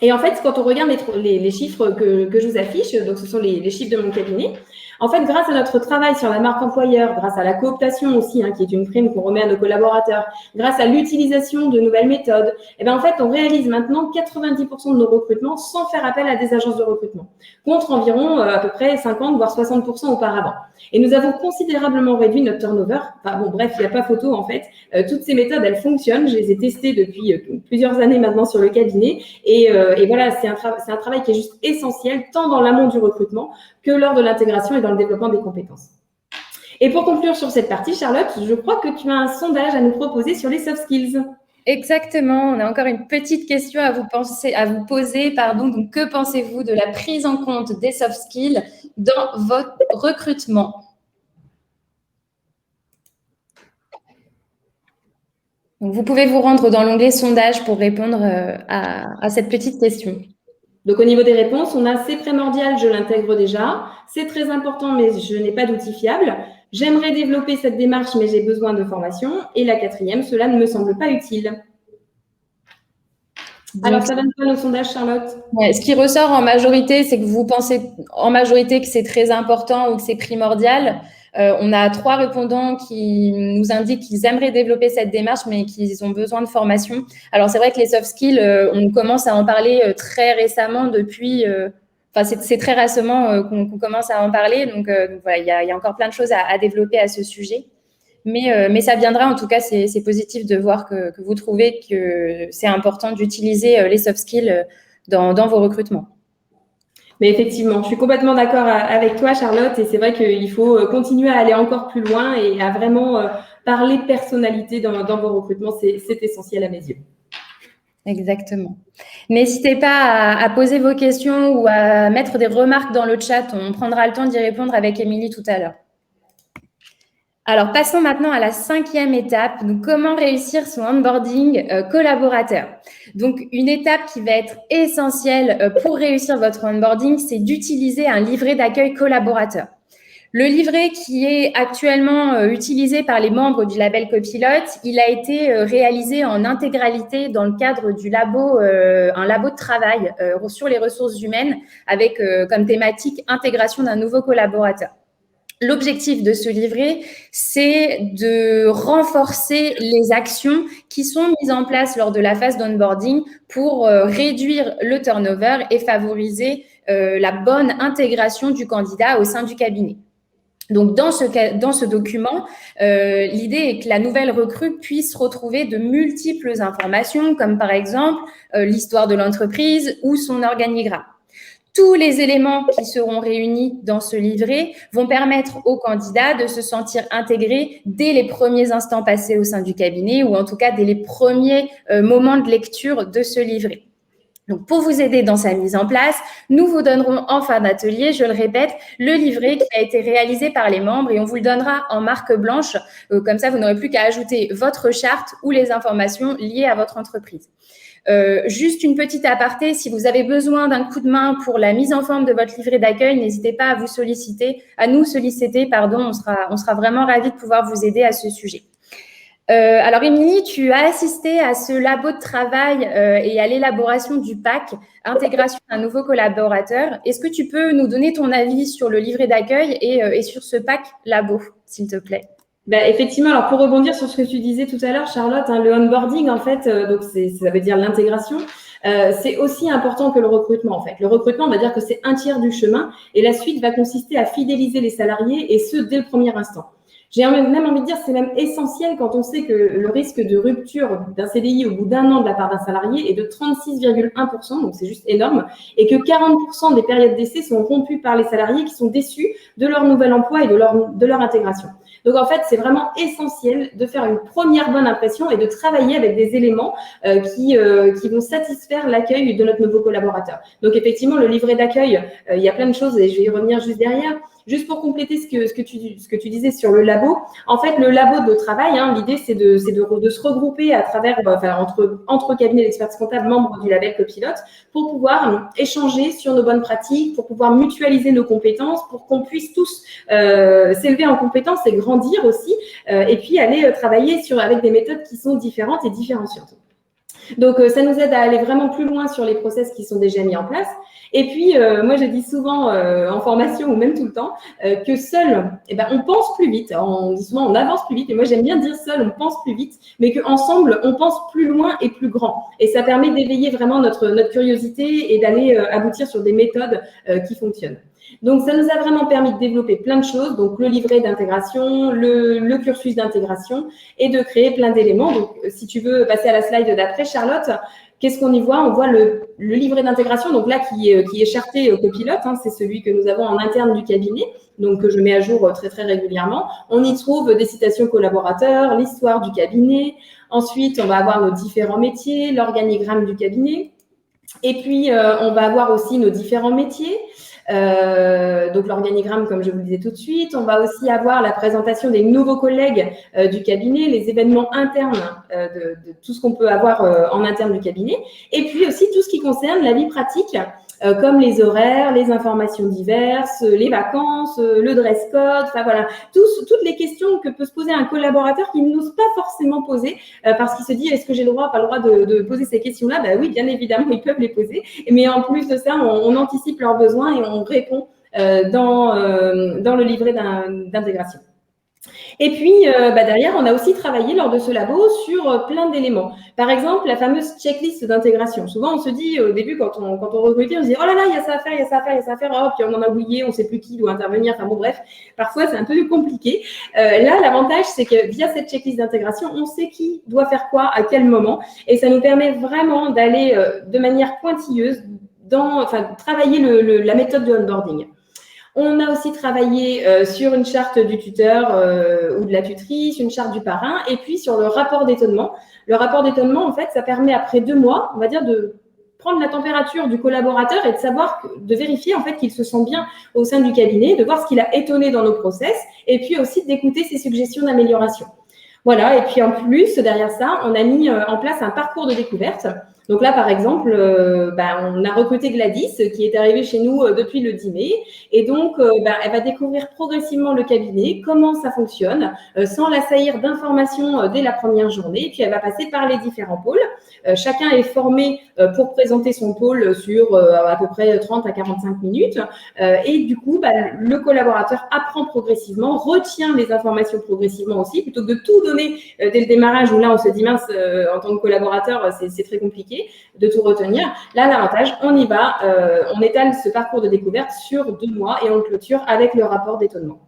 Et en fait, quand on regarde les chiffres que je vous affiche, donc ce sont les chiffres de mon cabinet, en fait, grâce à notre travail sur la marque employeur, grâce à la cooptation aussi, qui est une prime qu'on remet à nos collaborateurs, grâce à l'utilisation de nouvelles méthodes, en fait, on réalise maintenant 90% de nos recrutements sans faire appel à des agences de recrutement, contre environ à peu près 50 voire 60% auparavant. Et nous avons considérablement réduit notre turnover. Enfin bon, bref, il n'y a pas photo en fait. Toutes ces méthodes, elles fonctionnent. Je les ai testées depuis plusieurs années maintenant sur le cabinet. Et voilà, c'est un travail qui est juste essentiel, tant dans l'amont du recrutement que lors de l'intégration et dans le développement des compétences. Et pour conclure sur cette partie, Charlotte, je crois que tu as un sondage à nous proposer sur les soft skills. Exactement. On a encore une petite question à vous poser. Donc, que pensez-vous de la prise en compte des soft skills dans votre recrutement? Donc, vous pouvez vous rendre dans l'onglet sondage pour répondre à cette petite question. Donc, au niveau des réponses, on a c'est primordial, je l'intègre déjà. C'est très important, mais je n'ai pas d'outil fiable. J'aimerais développer cette démarche, mais j'ai besoin de formation. Et la 4e, cela ne me semble pas utile. Donc, alors, ça donne pas nos sondages, Charlotte? Ouais, ce qui ressort en majorité, c'est que vous pensez en majorité que c'est très important ou que c'est primordial. On a 3 répondants qui nous indiquent qu'ils aimeraient développer cette démarche, mais qu'ils ont besoin de formation. Alors, c'est vrai que les soft skills, on commence à en parler très récemment depuis… c'est très récemment qu'on commence à en parler. Donc voilà, il y a encore plein de choses à développer à ce sujet. Mais ça viendra. En tout cas, c'est positif de voir que vous trouvez que c'est important d'utiliser les soft skills dans vos recrutements. Mais effectivement, je suis complètement d'accord avec toi, Charlotte, et c'est vrai qu'il faut continuer à aller encore plus loin et à vraiment parler personnalité dans vos recrutements. C'est essentiel à mes yeux. Exactement. N'hésitez pas à poser vos questions ou à mettre des remarques dans le chat. On prendra le temps d'y répondre avec Émilie tout à l'heure. Alors, passons maintenant à la 5e étape. Donc, comment réussir son onboarding collaborateur. Donc, une étape qui va être essentielle pour réussir votre onboarding, c'est d'utiliser un livret d'accueil collaborateur. Le livret qui est actuellement utilisé par les membres du label Copilote, il a été réalisé en intégralité dans le cadre du labo, un labo de travail sur les ressources humaines avec comme thématique intégration d'un nouveau collaborateur. L'objectif de ce livret, c'est de renforcer les actions qui sont mises en place lors de la phase d'onboarding pour réduire le turnover et favoriser la bonne intégration du candidat au sein du cabinet. Donc, dans ce document, l'idée est que la nouvelle recrue puisse retrouver de multiples informations, comme par exemple l'histoire de l'entreprise ou son organigramme. Tous les éléments qui seront réunis dans ce livret vont permettre aux candidats de se sentir intégrés dès les premiers instants passés au sein du cabinet ou en tout cas dès les premiers moments de lecture de ce livret. Donc, pour vous aider dans sa mise en place, nous vous donnerons en fin d'atelier, je le répète, le livret qui a été réalisé par les membres et on vous le donnera en marque blanche. Comme ça, vous n'aurez plus qu'à ajouter votre charte ou les informations liées à votre entreprise. Juste une petite aparté, si vous avez besoin d'un coup de main pour la mise en forme de votre livret d'accueil, n'hésitez pas à nous solliciter, on sera vraiment ravis de pouvoir vous aider à ce sujet. Alors, Émilie, tu as assisté à ce labo de travail et à l'élaboration du pack intégration d'un nouveau collaborateur. Est-ce que tu peux nous donner ton avis sur le livret d'accueil et sur ce pack labo, s'il te plaît? Effectivement, alors pour rebondir sur ce que tu disais tout à l'heure, Charlotte, le onboarding, en fait, donc ça veut dire l'intégration, c'est aussi important que le recrutement, en fait. Le recrutement, on va dire que c'est un tiers du chemin et la suite va consister à fidéliser les salariés et ce, dès le premier instant. J'ai même envie de dire, c'est même essentiel quand on sait que le risque de rupture d'un CDI au bout d'un an de la part d'un salarié est de 36,1%, donc c'est juste énorme, et que 40% des périodes d'essai sont rompues par les salariés qui sont déçus de leur nouvel emploi et de leur intégration. Donc, en fait, c'est vraiment essentiel de faire une première bonne impression et de travailler avec des éléments qui vont satisfaire l'accueil de notre nouveau collaborateur. Donc, effectivement, le livret d'accueil, il y a plein de choses et je vais y revenir juste derrière. Juste pour compléter ce que tu disais sur le labo, en fait, le labo de travail, l'idée, c'est de se regrouper à travers, entre cabinets d'expertise comptable membres du label Copilote pour pouvoir échanger sur nos bonnes pratiques, pour pouvoir mutualiser nos compétences, pour qu'on puisse tous s'élever en compétences et grandir aussi, et puis aller travailler avec des méthodes qui sont différentes et différenciantes. Donc, ça nous aide à aller vraiment plus loin sur les process qui sont déjà mis en place. Et puis, moi, je dis souvent en formation ou même tout le temps que seul, on pense plus vite. On dit souvent, on avance plus vite. Et moi, j'aime bien dire seul, on pense plus vite, mais qu'ensemble, on pense plus loin et plus grand. Et ça permet d'éveiller vraiment notre curiosité et d'aller aboutir sur des méthodes qui fonctionnent. Donc, ça nous a vraiment permis de développer plein de choses, donc le livret d'intégration, le cursus d'intégration et de créer plein d'éléments. Donc, si tu veux passer à la slide d'après, Charlotte, qu'est-ce qu'on y voit? On voit le livret d'intégration, donc là, qui est charté au Copilote, c'est celui que nous avons en interne du cabinet, donc que je mets à jour très, très régulièrement. On y trouve des citations collaborateurs, l'histoire du cabinet. Ensuite, on va avoir nos différents métiers, l'organigramme du cabinet. Et puis, on va avoir aussi nos différents métiers. Donc l'organigramme, comme je vous le disais tout de suite. On va aussi avoir la présentation des nouveaux collègues du cabinet, les événements internes de tout ce qu'on peut avoir en interne du cabinet. Et puis aussi tout ce qui concerne la vie pratique, comme les horaires, les informations diverses, les vacances, le dress code, enfin voilà, toutes les questions que peut se poser un collaborateur qui n'ose pas forcément poser parce qu'il se dit est-ce que j'ai le droit, pas le droit de poser ces questions-là? Oui, bien évidemment, ils peuvent les poser, mais en plus de ça, on anticipe leurs besoins et on répond dans le livret d'intégration. Et puis, derrière, on a aussi travaillé lors de ce labo sur plein d'éléments. Par exemple, la fameuse checklist d'intégration. Souvent, on se dit au début, quand on recrute, on se dit « Oh là là, il y a ça à faire, il y a ça à faire, il y a ça à faire. » Oh, puis on en a oublié, on ne sait plus qui doit intervenir. Enfin bon, bref, parfois, c'est un peu compliqué. Là, l'avantage, c'est que via cette checklist d'intégration, on sait qui doit faire quoi, à quel moment. Et ça nous permet vraiment d'aller de manière pointilleuse travailler la méthode de onboarding. On a aussi travaillé sur une charte du tuteur ou de la tutrice, une charte du parrain, et puis sur le rapport d'étonnement. Le rapport d'étonnement, en fait, ça permet après 2 mois, on va dire, de prendre la température du collaborateur et de vérifier en fait qu'il se sent bien au sein du cabinet, de voir ce qu'il a étonné dans nos process, et puis aussi d'écouter ses suggestions d'amélioration. Voilà, et puis en plus, derrière ça, on a mis en place un parcours de découverte. Donc là, par exemple, on a recruté Gladys qui est arrivée chez nous depuis le 10 mai. Et donc, elle va découvrir progressivement le cabinet, comment ça fonctionne, sans l'assaillir d'informations dès la première journée. Puis, elle va passer par les différents pôles. Chacun est formé pour présenter son pôle sur à peu près 30 à 45 minutes. Et du coup, le collaborateur apprend progressivement, retient les informations progressivement aussi, plutôt que de tout donner dès le démarrage où là, on se dit mince, en tant que collaborateur, c'est très compliqué de tout retenir. Là, l'avantage, on y va, on étale ce parcours de découverte sur 2 mois et on le clôture avec le rapport d'étonnement.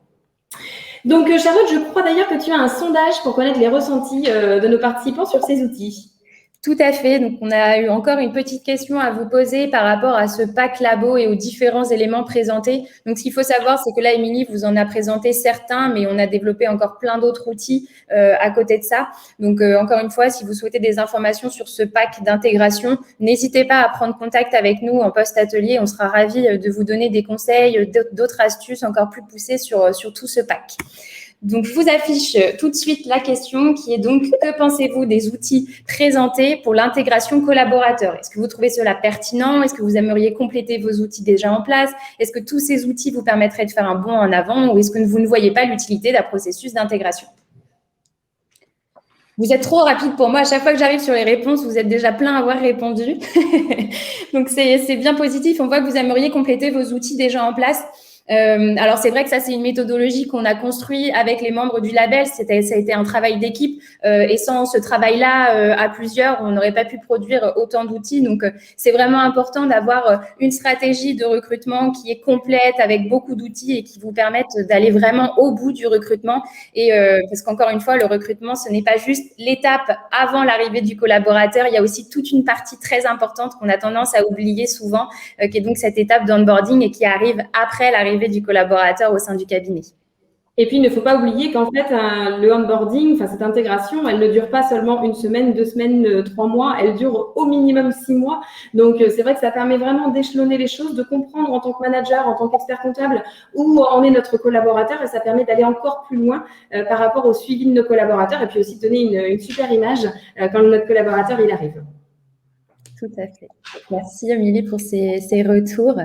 Donc, Charlotte, je crois d'ailleurs que tu as un sondage pour connaître les ressentis de nos participants sur ces outils. Tout à fait. Donc, on a eu encore une petite question à vous poser par rapport à ce pack labo et aux différents éléments présentés. Donc, ce qu'il faut savoir, c'est que là, Émilie vous en a présenté certains, mais on a développé encore plein d'autres outils à côté de ça. Donc, encore une fois, si vous souhaitez des informations sur ce pack d'intégration, n'hésitez pas à prendre contact avec nous en post-atelier. On sera ravis de vous donner des conseils, d'autres astuces encore plus poussées sur tout ce pack. Donc, je vous affiche tout de suite la question qui est donc, que pensez-vous des outils présentés pour l'intégration collaborateur? Est-ce que vous trouvez cela pertinent? Est-ce que vous aimeriez compléter vos outils déjà en place? Est-ce que tous ces outils vous permettraient de faire un bond en avant ou est-ce que vous ne voyez pas l'utilité d'un processus d'intégration? Vous êtes trop rapide pour moi. À chaque fois que j'arrive sur les réponses, vous êtes déjà plein à avoir répondu. Donc, c'est bien positif. On voit que vous aimeriez compléter vos outils déjà en place. Alors, c'est vrai que ça, c'est une méthodologie qu'on a construite avec les membres du label. Ça a été un travail d'équipe et sans ce travail-là à plusieurs, on n'aurait pas pu produire autant d'outils. Donc, c'est vraiment important d'avoir une stratégie de recrutement qui est complète avec beaucoup d'outils et qui vous permettent d'aller vraiment au bout du recrutement. Et parce qu'encore une fois, le recrutement, ce n'est pas juste l'étape avant l'arrivée du collaborateur. Il y a aussi toute une partie très importante qu'on a tendance à oublier souvent, qui est donc cette étape d'onboarding et qui arrive après l'arrivée du collaborateur au sein du cabinet. Et puis, il ne faut pas oublier qu'en fait, le onboarding, enfin cette intégration, elle ne dure pas seulement 1 semaine, 2 semaines, 3 mois, elle dure au minimum 6 mois. Donc, c'est vrai que ça permet vraiment d'échelonner les choses, de comprendre en tant que manager, en tant qu'expert comptable, où en est notre collaborateur et ça permet d'aller encore plus loin par rapport au suivi de nos collaborateurs et puis aussi de donner une super image quand notre collaborateur il arrive. Tout à fait. Merci, Émilie, pour ces retours.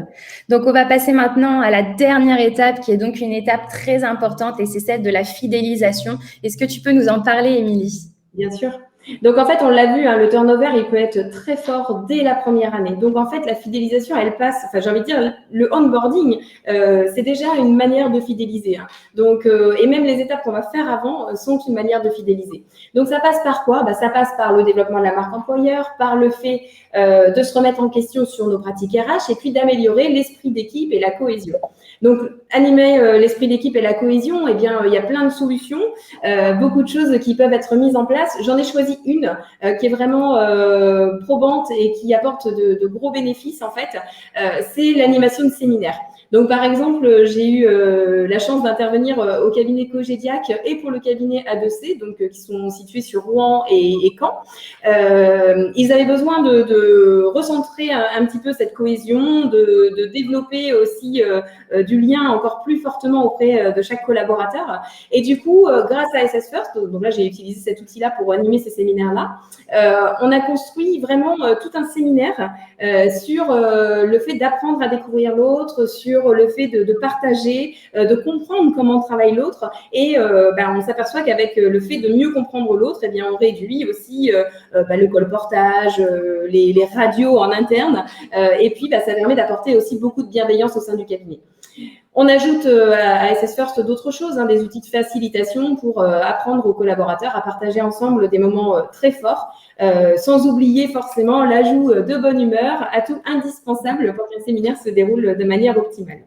Donc, on va passer maintenant à la dernière étape, qui est donc une étape très importante, et c'est celle de la fidélisation. Est-ce que tu peux nous en parler, Émilie? Bien sûr. Donc, en fait, on l'a vu, hein, le turnover, il peut être très fort dès la première année. Donc, en fait, la fidélisation, elle passe, enfin, j'ai envie de dire, le onboarding, c'est déjà une manière de fidéliser. Hein. Donc, et même les étapes qu'on va faire avant sont une manière de fidéliser. Donc, ça passe par quoi? Ça passe par le développement de la marque employeur, par le fait de se remettre en question sur nos pratiques RH et puis d'améliorer l'esprit d'équipe et la cohésion. Donc, animer l'esprit d'équipe et la cohésion, eh bien, il y a plein de solutions, beaucoup de choses qui peuvent être mises en place. J'en ai choisi une qui est vraiment probante et qui apporte de gros bénéfices, en fait. C'est l'animation de séminaires. Donc, par exemple, j'ai eu la chance d'intervenir au cabinet Cogédiac et pour le cabinet A2C, donc qui sont situés sur Rouen et Caen. Ils avaient besoin de recentrer un petit peu cette cohésion, de développer aussi du lien encore plus fortement auprès de chaque collaborateur. Et du coup, grâce à SS First, donc là, j'ai utilisé cet outil-là pour animer ces séminaires-là, on a construit vraiment tout un séminaire sur le fait d'apprendre à découvrir l'autre, sur le fait de partager, de comprendre comment travaille l'autre. Et on s'aperçoit qu'avec le fait de mieux comprendre l'autre, eh bien, on réduit aussi le colportage, les radios en interne. Et puis, ça permet d'apporter aussi beaucoup de bienveillance au sein du cabinet. On ajoute à SS First d'autres choses, hein, des outils de facilitation pour apprendre aux collaborateurs à partager ensemble des moments très forts, sans oublier forcément l'ajout de bonne humeur, atout indispensable pour qu'un séminaire se déroule de manière optimale.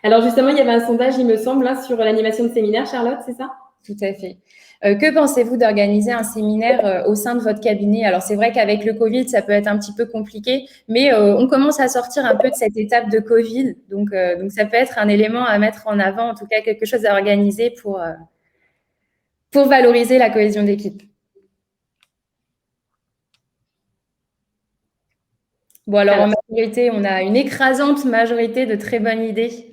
Alors justement, il y avait un sondage, il me semble, là, sur l'animation de séminaire, Charlotte, c'est ça? Tout à fait. Que pensez-vous d'organiser un séminaire au sein de votre cabinet? Alors, c'est vrai qu'avec le Covid, ça peut être un petit peu compliqué, mais on commence à sortir un peu de cette étape de Covid. Donc ça peut être un élément à mettre en avant, en tout cas quelque chose à organiser pour valoriser la cohésion d'équipe. Bon, alors en majorité, on a une écrasante majorité de très bonnes idées.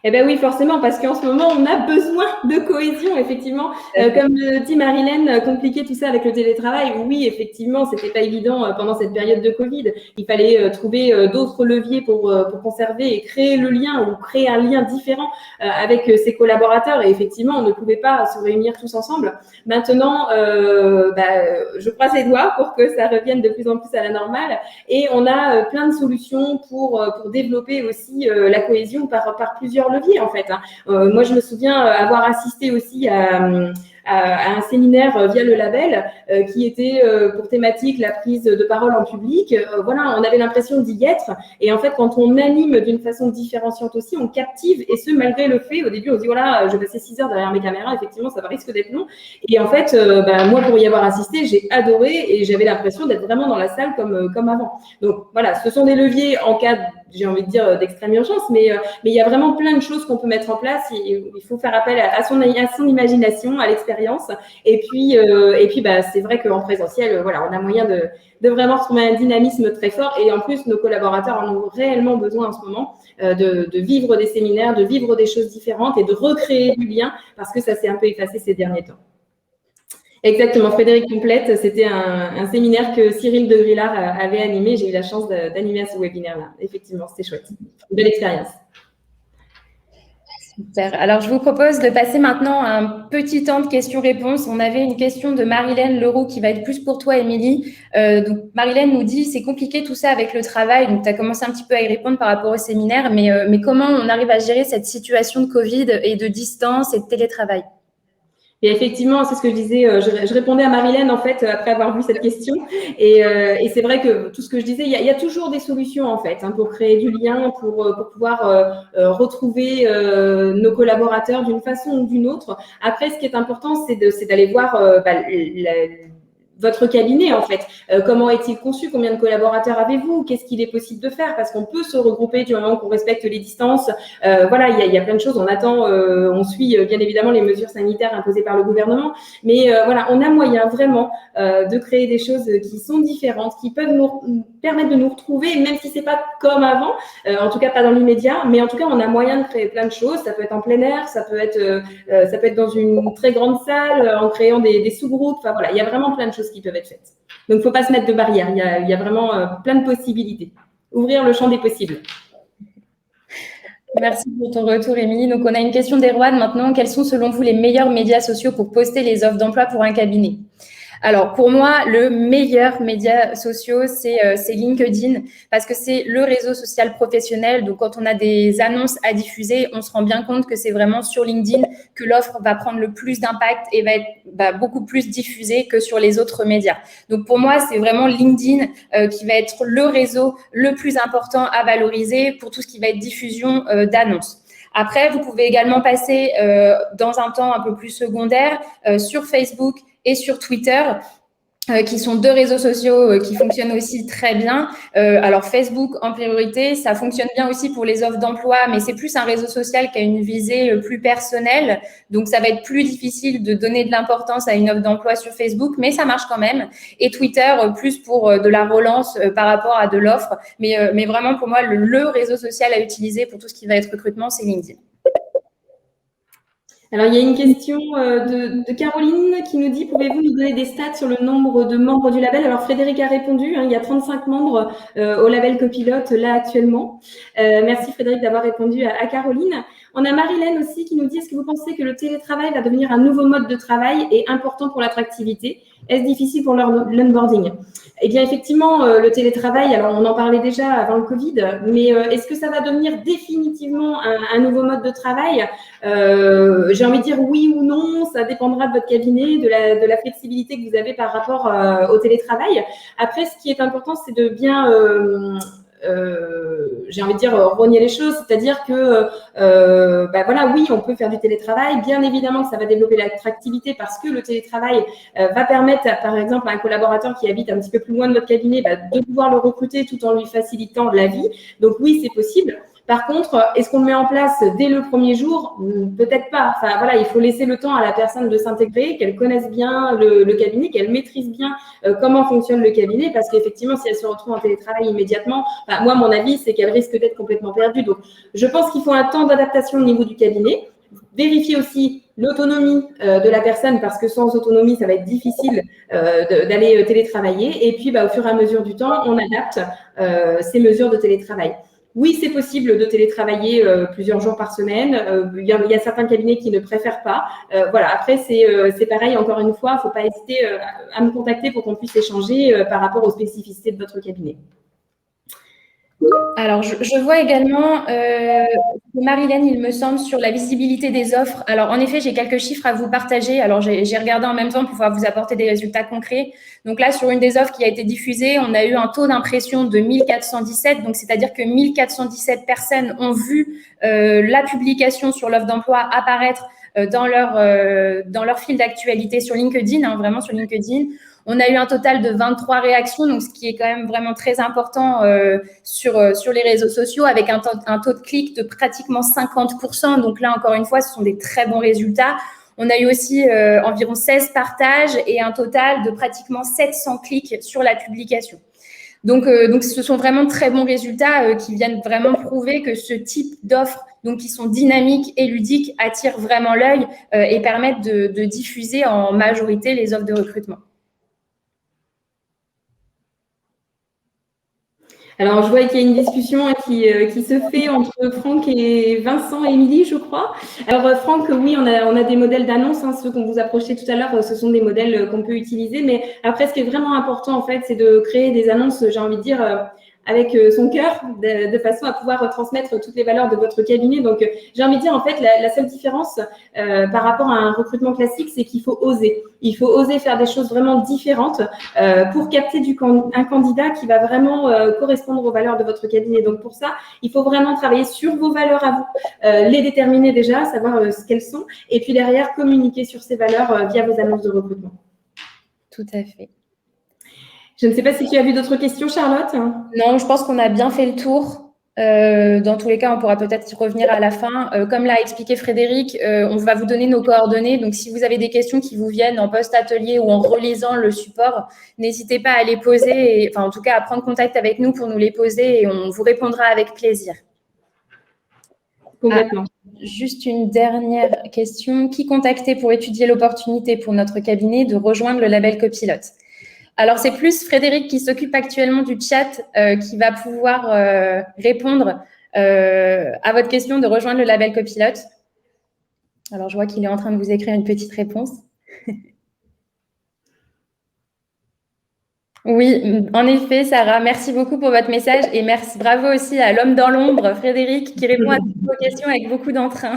Eh bien oui, forcément, parce qu'en ce moment, on a besoin de cohésion, effectivement. Comme dit Marilène, compliquer tout ça avec le télétravail. Oui, effectivement, c'était pas évident pendant cette période de Covid. Il fallait trouver d'autres leviers pour conserver et créer le lien ou créer un lien différent avec ses collaborateurs. Et effectivement, on ne pouvait pas se réunir tous ensemble. Maintenant, je croise les doigts pour que ça revienne de plus en plus à la normale. Et on a plein de solutions pour développer aussi la cohésion par plusieurs leviers en fait. Moi, je me souviens avoir assisté aussi à un séminaire via le label qui était pour thématique la prise de parole en public. Voilà, on avait l'impression d'y être. Et en fait, quand on anime d'une façon différenciante aussi, on captive. Et ce, malgré le fait, au début, on se dit, voilà, je vais passer 6 heures derrière mes caméras. Effectivement, ça risque d'être long. Et en fait, moi, pour y avoir assisté, j'ai adoré et j'avais l'impression d'être vraiment dans la salle comme avant. Donc, voilà, ce sont des leviers en cas, j'ai envie de dire, d'extrême urgence. Mais il y a vraiment plein de choses qu'on peut mettre en place. Il faut faire appel à son imagination, à l'expérience. Et puis c'est vrai qu'en présentiel, voilà, on a moyen de vraiment trouver un dynamisme très fort. Et en plus, nos collaborateurs en ont réellement besoin en ce moment de vivre des séminaires, de vivre des choses différentes et de recréer du lien parce que ça s'est un peu effacé ces derniers temps. Exactement, Frédéric complète. C'était un séminaire que Cyril de Grillard avait animé. J'ai eu la chance d'animer à ce webinaire-là. Effectivement, c'était chouette. Une belle expérience. Super. Alors, je vous propose de passer maintenant à un petit temps de questions-réponses. On avait une question de Marilène Leroux qui va être plus pour toi, Émilie. Donc, Marilène nous dit, c'est compliqué tout ça avec le travail. Donc, tu as commencé un petit peu à y répondre par rapport au séminaire, mais comment on arrive à gérer cette situation de Covid et de distance et de télétravail? Et effectivement, c'est ce que je disais, je répondais à Marilène en fait après avoir vu cette question. Et c'est vrai que tout ce que je disais, il y a toujours des solutions en fait pour créer du lien, pour pouvoir retrouver nos collaborateurs d'une façon ou d'une autre. Après, ce qui est important, c'est d'aller voir votre cabinet, en fait. Comment est-il conçu? Combien de collaborateurs avez-vous? Qu'est-ce qu'il est possible de faire? Parce qu'on peut se regrouper du moment qu'on respecte les distances. Voilà, il y a plein de choses. On attend, on suit bien évidemment les mesures sanitaires imposées par le gouvernement. Mais voilà, on a moyen vraiment de créer des choses qui sont différentes, qui peuvent nous permettre de nous retrouver, même si c'est pas comme avant, en tout cas pas dans l'immédiat. Mais en tout cas, on a moyen de créer plein de choses. Ça peut être en plein air, ça peut être dans une très grande salle, en créant des sous-groupes. Enfin voilà, il y a vraiment plein de choses qui peuvent être faites. Donc, il ne faut pas se mettre de barrières. Il y a vraiment plein de possibilités. Ouvrir le champ des possibles. Merci pour ton retour, Émilie. Donc, on a une question d'Erwan maintenant. Quels sont, selon vous, les meilleurs médias sociaux pour poster les offres d'emploi pour un cabinet? Alors, pour moi, le meilleur média social, c'est LinkedIn parce que c'est le réseau social professionnel. Donc, quand on a des annonces à diffuser, on se rend bien compte que c'est vraiment sur LinkedIn que l'offre va prendre le plus d'impact et va être beaucoup plus diffusée que sur les autres médias. Donc, pour moi, c'est vraiment LinkedIn qui va être le réseau le plus important à valoriser pour tout ce qui va être diffusion d'annonces. Après, vous pouvez également passer dans un temps un peu plus secondaire sur Facebook et sur Twitter, qui sont deux réseaux sociaux qui fonctionnent aussi très bien. Alors, Facebook, en priorité, ça fonctionne bien aussi pour les offres d'emploi, mais c'est plus un réseau social qui a une visée plus personnelle. Donc, ça va être plus difficile de donner de l'importance à une offre d'emploi sur Facebook, mais ça marche quand même. Et Twitter, plus pour de la relance par rapport à de l'offre. Mais vraiment, pour moi, le réseau social à utiliser pour tout ce qui va être recrutement, c'est LinkedIn. Alors, il y a une question de Caroline qui nous dit, pouvez-vous nous donner des stats sur le nombre de membres du label? Alors, Frédéric a répondu, il y a 35 membres au label Copilote là actuellement. Merci Frédéric d'avoir répondu à Caroline. On a Marilène aussi qui nous dit, est-ce que vous pensez que le télétravail va devenir un nouveau mode de travail et important pour l'attractivité? Est-ce difficile pour l'onboarding? Eh bien, effectivement, le télétravail, alors on en parlait déjà avant le Covid, mais est-ce que ça va devenir définitivement un nouveau mode de travail? J'ai envie de dire oui ou non, ça dépendra de votre cabinet, de la flexibilité que vous avez par rapport au télétravail. Après, ce qui est important, c'est de bien... j'ai envie de dire rogner les choses, c'est-à-dire que voilà, oui, on peut faire du télétravail, bien évidemment que ça va développer l'attractivité parce que le télétravail va permettre par exemple à un collaborateur qui habite un petit peu plus loin de votre cabinet de pouvoir le recruter tout en lui facilitant la vie. Donc oui, c'est possible. Par contre, est-ce qu'on le met en place dès le premier jour? Peut-être pas. Enfin, voilà, il faut laisser le temps à la personne de s'intégrer, qu'elle connaisse bien le cabinet, qu'elle maîtrise bien comment fonctionne le cabinet, parce qu'effectivement, si elle se retrouve en télétravail immédiatement, moi, mon avis, c'est qu'elle risque d'être complètement perdue. Donc, je pense qu'il faut un temps d'adaptation au niveau du cabinet. Vérifier aussi l'autonomie de la personne, parce que sans autonomie, ça va être difficile d'aller télétravailler. Et puis, au fur et à mesure du temps, on adapte ces mesures de télétravail. Oui, c'est possible de télétravailler plusieurs jours par semaine. Il y a certains cabinets qui ne préfèrent pas. Voilà. Après, c'est pareil. Encore une fois, il ne faut pas hésiter à me contacter pour qu'on puisse échanger par rapport aux spécificités de votre cabinet. Alors, je vois également Marilène, il me semble, sur la visibilité des offres. Alors, en effet, j'ai quelques chiffres à vous partager. Alors, j'ai regardé en même temps pour pouvoir vous apporter des résultats concrets. Donc là, sur une des offres qui a été diffusée, on a eu un taux d'impression de 1417. Donc, c'est-à-dire que 1417 personnes ont vu la publication sur l'offre d'emploi apparaître dans leur fil d'actualité sur LinkedIn, hein, vraiment sur LinkedIn. On a eu un total de 23 réactions, donc ce qui est quand même vraiment très important sur les réseaux sociaux, avec un taux de clic de pratiquement 50%. Donc là, encore une fois, ce sont des très bons résultats. On a eu aussi environ 16 partages et un total de pratiquement 700 clics sur la publication. Donc, ce sont vraiment de très bons résultats qui viennent vraiment prouver que ce type d'offres, donc qui sont dynamiques et ludiques, attirent vraiment l'œil et permettent de diffuser en majorité les offres de recrutement. Alors, je vois qu'il y a une discussion qui se fait entre Franck et Vincent et Émilie, je crois. Alors, Franck, oui, on a des modèles d'annonce, hein, ceux qu'on vous a projetés tout à l'heure, ce sont des modèles qu'on peut utiliser. Mais après, ce qui est vraiment important, en fait, c'est de créer des annonces, j'ai envie de dire, avec son cœur, de façon à pouvoir transmettre toutes les valeurs de votre cabinet. Donc, j'ai envie de dire, en fait, la seule différence par rapport à un recrutement classique, c'est qu'il faut oser. Il faut oser faire des choses vraiment différentes pour capter un candidat qui va vraiment correspondre aux valeurs de votre cabinet. Donc, pour ça, il faut vraiment travailler sur vos valeurs à vous, les déterminer déjà, savoir ce qu'elles sont, et puis derrière, communiquer sur ces valeurs via vos annonces de recrutement. Tout à fait. Je ne sais pas si tu as vu d'autres questions, Charlotte. Non, je pense qu'on a bien fait le tour. Dans tous les cas, on pourra peut-être y revenir à la fin. Comme l'a expliqué Frédéric, on va vous donner nos coordonnées. Donc, si vous avez des questions qui vous viennent en post-atelier ou en relisant le support, n'hésitez pas à les poser, en tout cas à prendre contact avec nous pour nous les poser et on vous répondra avec plaisir. Complètement. Juste une dernière question. Qui contacter pour étudier l'opportunité pour notre cabinet de rejoindre le label Copilote? Alors, c'est plus Frédéric qui s'occupe actuellement du chat qui va pouvoir répondre à votre question de rejoindre le label Copilote. Alors, je vois qu'il est en train de vous écrire une petite réponse. Oui, en effet, Sarah, merci beaucoup pour votre message et merci, bravo aussi à l'homme dans l'ombre, Frédéric, qui répond à toutes vos questions avec beaucoup d'entrain.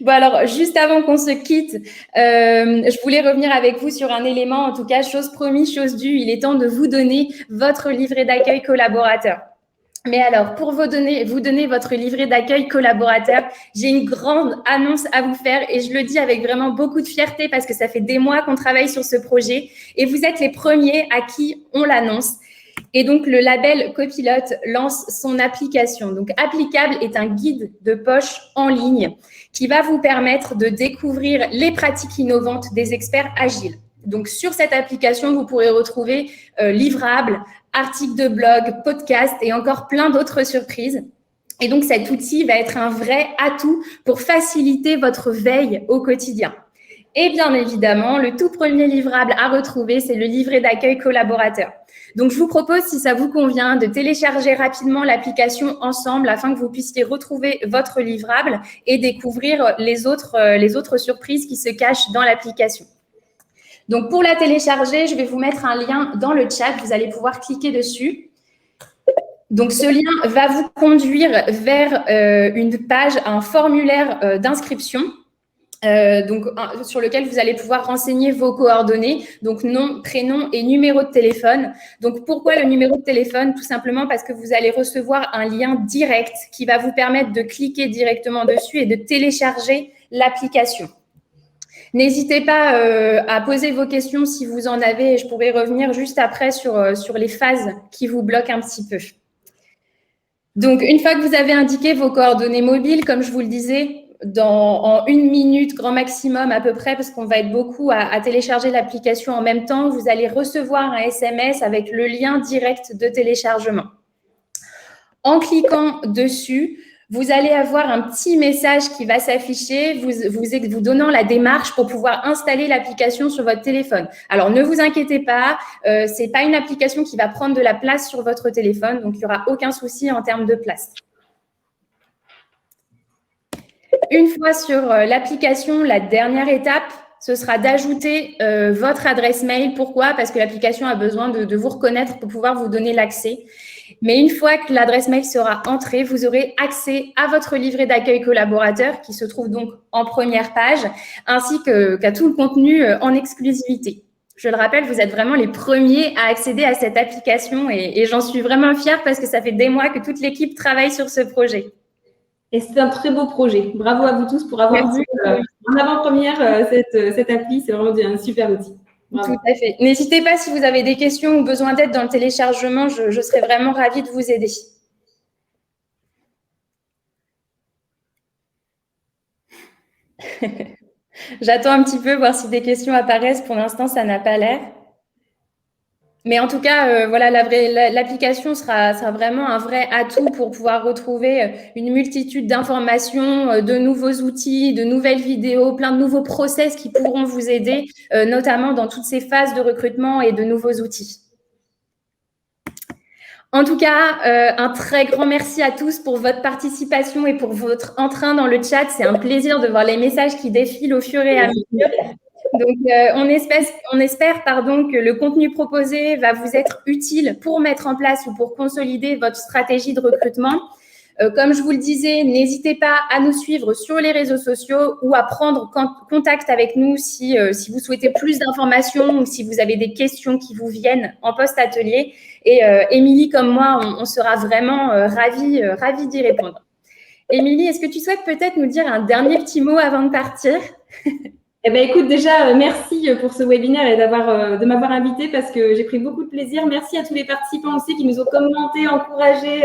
Bon, alors, juste avant qu'on se quitte, je voulais revenir avec vous sur un élément, en tout cas, chose promise, chose due, il est temps de vous donner votre livret d'accueil collaborateur. Mais alors, pour vous donner votre livret d'accueil collaborateur, j'ai une grande annonce à vous faire et je le dis avec vraiment beaucoup de fierté parce que ça fait des mois qu'on travaille sur ce projet et vous êtes les premiers à qui on l'annonce. Et donc, le label Copilote lance son application. Donc, Applicable est un guide de poche en ligne qui va vous permettre de découvrir les pratiques innovantes des experts agiles. Donc, sur cette application, vous pourrez retrouver livrables, articles de blog, podcasts et encore plein d'autres surprises. Et donc, cet outil va être un vrai atout pour faciliter votre veille au quotidien. Et bien évidemment, le tout premier livrable à retrouver, c'est le livret d'accueil collaborateur. Donc, je vous propose, si ça vous convient, de télécharger rapidement l'application ensemble afin que vous puissiez retrouver votre livrable et découvrir les autres surprises qui se cachent dans l'application. Donc, pour la télécharger, je vais vous mettre un lien dans le chat. Vous allez pouvoir cliquer dessus. Donc, ce lien va vous conduire vers une page, un formulaire d'inscription. Sur lequel vous allez pouvoir renseigner vos coordonnées, donc nom, prénom et numéro de téléphone. Donc, pourquoi le numéro de téléphone? Tout simplement parce que vous allez recevoir un lien direct qui va vous permettre de cliquer directement dessus et de télécharger l'application. N'hésitez pas à poser vos questions si vous en avez et je pourrai revenir juste après sur les phases qui vous bloquent un petit peu. Donc, une fois que vous avez indiqué vos coordonnées mobiles, comme je vous le disais, en 1 minute, grand maximum à peu près, parce qu'on va être beaucoup à télécharger l'application en même temps, vous allez recevoir un SMS avec le lien direct de téléchargement. En cliquant dessus, vous allez avoir un petit message qui va s'afficher, vous donnant la démarche pour pouvoir installer l'application sur votre téléphone. Alors, ne vous inquiétez pas, ce n'est pas une application qui va prendre de la place sur votre téléphone, donc il n'y aura aucun souci en termes de place. Une fois sur l'application, la dernière étape ce sera d'ajouter votre adresse mail. Pourquoi? Parce que l'application a besoin de vous reconnaître pour pouvoir vous donner l'accès. Mais une fois que l'adresse mail sera entrée, vous aurez accès à votre livret d'accueil collaborateur qui se trouve donc en première page, ainsi qu'à tout le contenu en exclusivité. Je le rappelle, vous êtes vraiment les premiers à accéder à cette application et j'en suis vraiment fière parce que ça fait des mois que toute l'équipe travaille sur ce projet. Et c'est un très beau projet. Bravo à vous tous pour avoir vu en avant-première cette appli. C'est vraiment un super outil. Bravo. Tout à fait. N'hésitez pas si vous avez des questions ou besoin d'aide dans le téléchargement, je serai vraiment ravie de vous aider. J'attends un petit peu, voir si des questions apparaissent. Pour l'instant, ça n'a pas l'air. Mais en tout cas, voilà, l'application sera vraiment un vrai atout pour pouvoir retrouver une multitude d'informations, de nouveaux outils, de nouvelles vidéos, plein de nouveaux process qui pourront vous aider, notamment dans toutes ces phases de recrutement et de nouveaux outils. En tout cas, un très grand merci à tous pour votre participation et pour votre entrain dans le chat. C'est un plaisir de voir les messages qui défilent au fur et à mesure. Donc, on espère que le contenu proposé va vous être utile pour mettre en place ou pour consolider votre stratégie de recrutement. Comme je vous le disais, n'hésitez pas à nous suivre sur les réseaux sociaux ou à prendre contact avec nous si vous souhaitez plus d'informations ou si vous avez des questions qui vous viennent en post-atelier. Et Émilie, comme moi, on sera vraiment ravis d'y répondre. Émilie, est-ce que tu souhaites peut-être nous dire un dernier petit mot avant de partir? Eh ben, écoute, déjà, merci pour ce webinaire et de m'avoir invité parce que j'ai pris beaucoup de plaisir. Merci à tous les participants aussi qui nous ont commenté, encouragé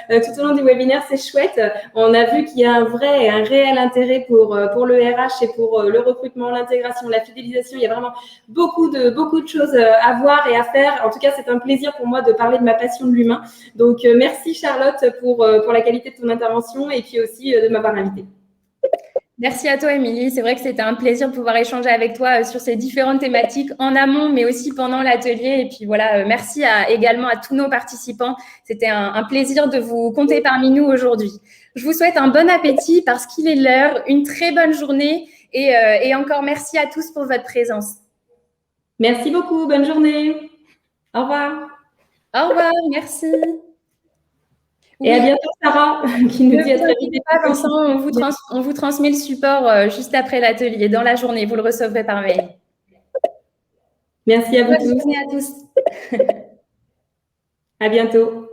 tout au long du webinaire. C'est chouette. On a vu qu'il y a un réel intérêt pour le RH et pour le recrutement, l'intégration, la fidélisation. Il y a vraiment beaucoup de choses à voir et à faire. En tout cas, c'est un plaisir pour moi de parler de ma passion de l'humain. Donc, merci Charlotte pour la qualité de ton intervention et puis aussi de m'avoir invitée. Merci à toi, Émilie. C'est vrai que c'était un plaisir de pouvoir échanger avec toi sur ces différentes thématiques en amont, mais aussi pendant l'atelier. Et puis voilà, merci également à tous nos participants. C'était un plaisir de vous compter parmi nous aujourd'hui. Je vous souhaite un bon appétit parce qu'il est l'heure, une très bonne journée et encore merci à tous pour votre présence. Merci beaucoup. Bonne journée. Au revoir. Au revoir. Merci. Et à bientôt, Sarah, qui nous dit à très vite. Vincent, on vous transmet le support juste après l'atelier, dans la journée. Vous le recevrez par mail. Merci à vous tous. Bonne journée à tous. À bientôt.